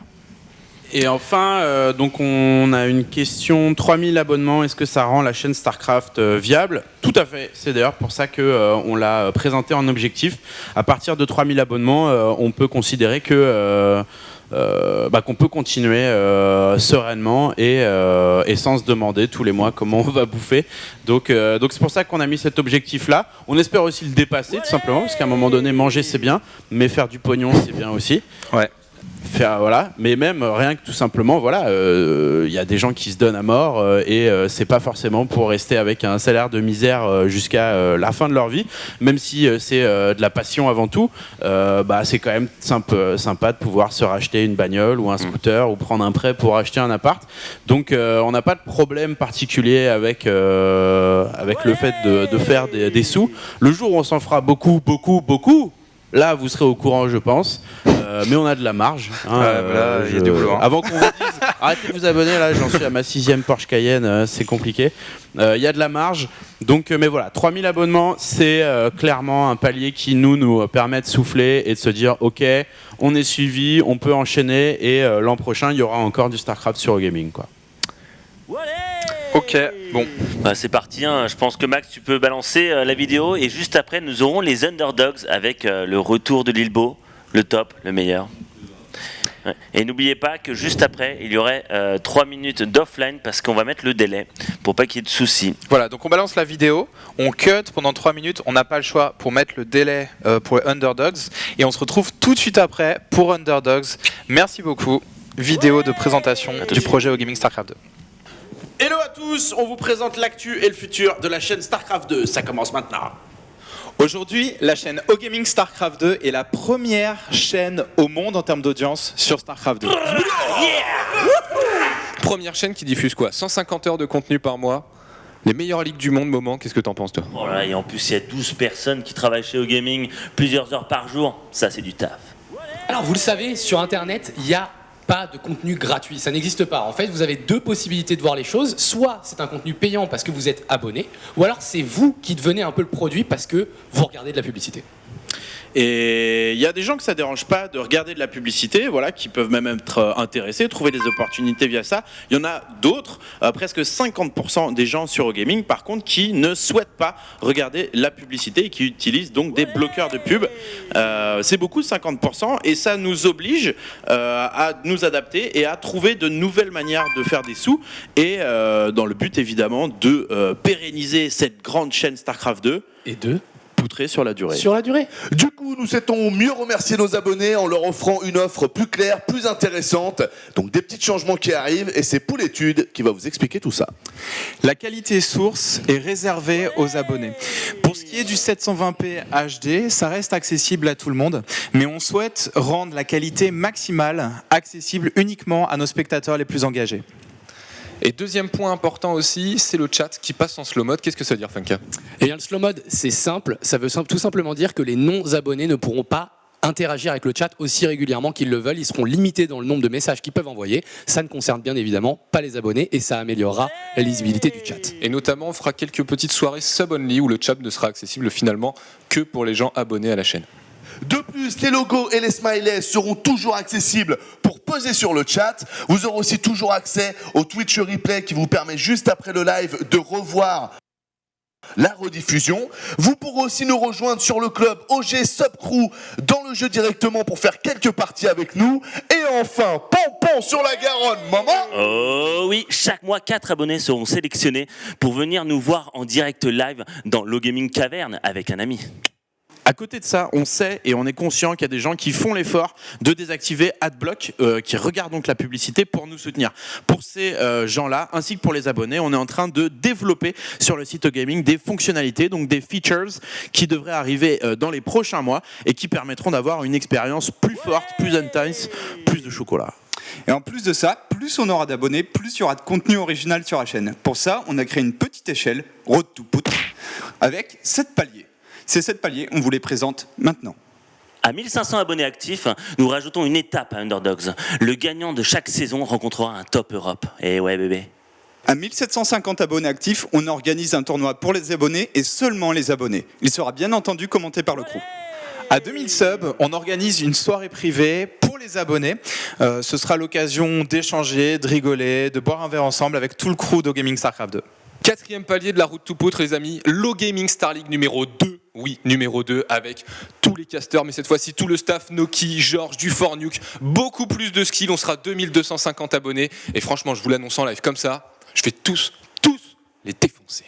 Et enfin, donc on a une question, 3000 abonnements, est-ce que ça rend la chaîne StarCraft viable? Tout à fait, c'est d'ailleurs pour ça qu'on l'a présenté en objectif. À partir de 3000 abonnements, on peut considérer que qu'on peut continuer sereinement et sans se demander tous les mois comment on va bouffer. Donc c'est pour ça qu'on a mis cet objectif-là. On espère aussi le dépasser tout simplement, parce qu'à un moment donné, manger c'est bien, mais faire du pognon c'est bien aussi. Ouais. Voilà, mais même rien que tout simplement, voilà, y a des gens qui se donnent à mort et c'est pas forcément pour rester avec un salaire de misère jusqu'à la fin de leur vie, même si c'est de la passion avant tout. C'est quand même sympa de pouvoir se racheter une bagnole ou un scooter ou prendre un prêt pour acheter un appart. Donc on n'a pas de problème particulier avec le fait de faire des sous. Le jour où on s'en fera beaucoup, là, vous serez au courant, je pense. Mais on a de la marge. Là, il y a du boulot. Avant qu'on vous dise, arrêtez de vous abonner, là, j'en suis à ma 6e Porsche Cayenne, c'est compliqué. Il y a de la marge. Donc, mais voilà, 3000 abonnements, c'est clairement un palier qui nous permet de souffler et de se dire, ok, on est suivi, on peut enchaîner et l'an prochain, il y aura encore du StarCraft sur Gaming, quoi. Ok, bon. C'est parti, hein. Je pense que Max, tu peux balancer la vidéo et juste après, nous aurons les Underdogs avec le retour de Lilbo, le top, le meilleur. Ouais. Et n'oubliez pas que juste après, il y aurait 3 minutes d'offline parce qu'on va mettre le délai pour pas qu'il y ait de soucis. Voilà, donc on balance la vidéo, on cut pendant 3 minutes, on n'a pas le choix pour mettre le délai pour les Underdogs et on se retrouve tout de suite après pour Underdogs. Merci beaucoup. Vidéo de présentation du projet Gaming StarCraft 2. Hello à tous, on vous présente l'actu et le futur de la chaîne StarCraft 2. Ça commence maintenant. Aujourd'hui, la chaîne Gaming StarCraft 2 est la première chaîne au monde en termes d'audience sur StarCraft 2. Première chaîne qui diffuse quoi? 150 heures de contenu par mois. Les meilleures ligues du monde, Moment, qu'est-ce que t'en penses toi? Oh là, et en plus, il y a 12 personnes qui travaillent chez Gaming, plusieurs heures par jour. Ça, c'est du taf. Alors, vous le savez, sur Internet, il y a pas de contenu gratuit, ça n'existe pas. En fait, vous avez deux possibilités de voir les choses. Soit c'est un contenu payant parce que vous êtes abonné, ou alors c'est vous qui devenez un peu le produit parce que vous regardez de la publicité. Et il y a des gens que ça dérange pas de regarder de la publicité, voilà, qui peuvent même être intéressés, trouver des opportunités via ça. Il y en a d'autres, presque 50% des gens sur Gaming, par contre, qui ne souhaitent pas regarder la publicité et qui utilisent donc des bloqueurs de pub. C'est beaucoup, 50%, et ça nous oblige à nous adapter et à trouver de nouvelles manières de faire des sous, et dans le but évidemment de pérenniser cette grande chaîne StarCraft 2 et de poutrer sur la durée. Sur la durée. Du coup, nous souhaitons mieux remercier nos abonnés en leur offrant une offre plus claire, plus intéressante. Donc des petits changements qui arrivent et c'est Poulétude qui va vous expliquer tout ça. La qualité source est réservée aux abonnés. Pour ce qui est du 720p HD, ça reste accessible à tout le monde, mais on souhaite rendre la qualité maximale accessible uniquement à nos spectateurs les plus engagés. Et deuxième point important aussi, c'est le chat qui passe en slow mode. Qu'est-ce que ça veut dire, Funka? Eh bien, le slow mode, c'est simple. Ça veut tout simplement dire que les non-abonnés ne pourront pas interagir avec le chat aussi régulièrement qu'ils le veulent. Ils seront limités dans le nombre de messages qu'ils peuvent envoyer. Ça ne concerne bien évidemment pas les abonnés et ça améliorera la lisibilité du chat. Et notamment, on fera quelques petites soirées sub-only où le chat ne sera accessible finalement que pour les gens abonnés à la chaîne. De plus, les logos et les smileys seront toujours accessibles pour peser sur le chat. Vous aurez aussi toujours accès au Twitch replay qui vous permet juste après le live de revoir la rediffusion. Vous pourrez aussi nous rejoindre sur le club OG Subcrew dans le jeu directement pour faire quelques parties avec nous. Et enfin, pompon sur la Garonne, maman. Oh oui, chaque mois, 4 abonnés seront sélectionnés pour venir nous voir en direct live dans Gaming Caverne avec un ami. À côté de ça, on sait et on est conscient qu'il y a des gens qui font l'effort de désactiver Adblock, qui regardent donc la publicité pour nous soutenir. Pour ces gens-là, ainsi que pour les abonnés, on est en train de développer sur le site Gaming des fonctionnalités, donc des features qui devraient arriver dans les prochains mois et qui permettront d'avoir une expérience plus forte, plus intense, plus de chocolat. Et en plus de ça, plus on aura d'abonnés, plus il y aura de contenu original sur la chaîne. Pour ça, on a créé une petite échelle, Road to Poutre, avec 7 paliers. Ces 7 paliers, on vous les présente maintenant. À 1500 abonnés actifs, nous rajoutons une étape à Underdogs. Le gagnant de chaque saison rencontrera un top Europe. Et ouais bébé. À 1750 abonnés actifs, on organise un tournoi pour les abonnés et seulement les abonnés. Il sera bien entendu commenté par le crew. À 2000 subs, on organise une soirée privée pour les abonnés. Ce sera l'occasion d'échanger, de rigoler, de boire un verre ensemble avec tout le crew de Gaming StarCraft 2. 4e palier de la route to poutre, les amis, Low Gaming Star League numéro 2. Oui, numéro 2, avec tous les casters, mais cette fois-ci tout le staff, Noki, Georges, Dufornuc, beaucoup plus de skills, on sera 2250 abonnés, et franchement, je vous l'annonce en live comme ça, je vais tous les défoncer.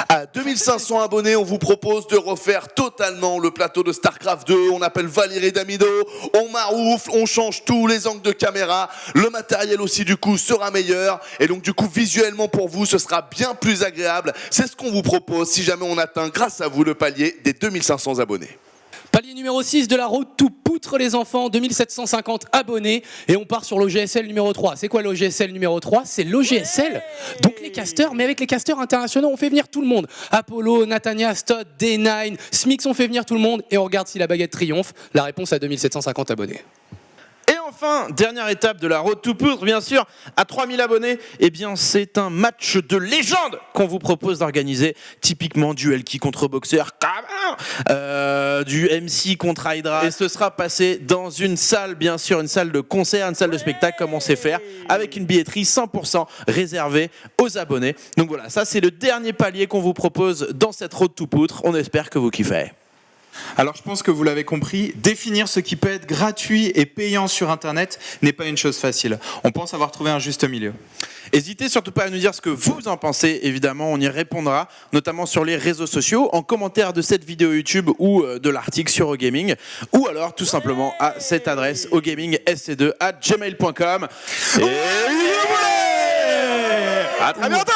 À 2500 abonnés, on vous propose de refaire totalement le plateau de StarCraft 2. On appelle Valérie Damido, on maroufle, on change tous les angles de caméra. Le matériel aussi du coup sera meilleur. Et donc du coup visuellement pour vous, ce sera bien plus agréable. C'est ce qu'on vous propose si jamais on atteint grâce à vous le palier des 2500 abonnés. Palier numéro 6 de la road to poutre les enfants, 2750 abonnés et on part sur l'OGSL numéro 3. C'est quoi l'OGSL numéro 3? C'est l'OGSL, donc les casters, mais avec les casters internationaux, on fait venir tout le monde. Apollo, Natania, Stott, D9, Smix, on fait venir tout le monde et on regarde si la baguette triomphe. La réponse à 2750 abonnés. Et enfin, dernière étape de la road to poutre, bien sûr, à 3000 abonnés, eh bien c'est un match de légende qu'on vous propose d'organiser. Typiquement du Elki contre Boxer, du MC contre Hydra. Et ce sera passé dans une salle, bien sûr, une salle de concert, une salle de spectacle, comme on sait faire, avec une billetterie 100% réservée aux abonnés. Donc voilà, ça c'est le dernier palier qu'on vous propose dans cette road to poutre. On espère que vous kiffez. Alors je pense que vous l'avez compris, définir ce qui peut être gratuit et payant sur Internet n'est pas une chose facile. On pense avoir trouvé un juste milieu. N'hésitez surtout pas à nous dire ce que vous en pensez, évidemment, on y répondra, notamment sur les réseaux sociaux, en commentaire de cette vidéo YouTube ou de l'article sur OGaming, ou alors tout simplement à cette adresse ogaming.sc2@gmail.com. Et à très bientôt.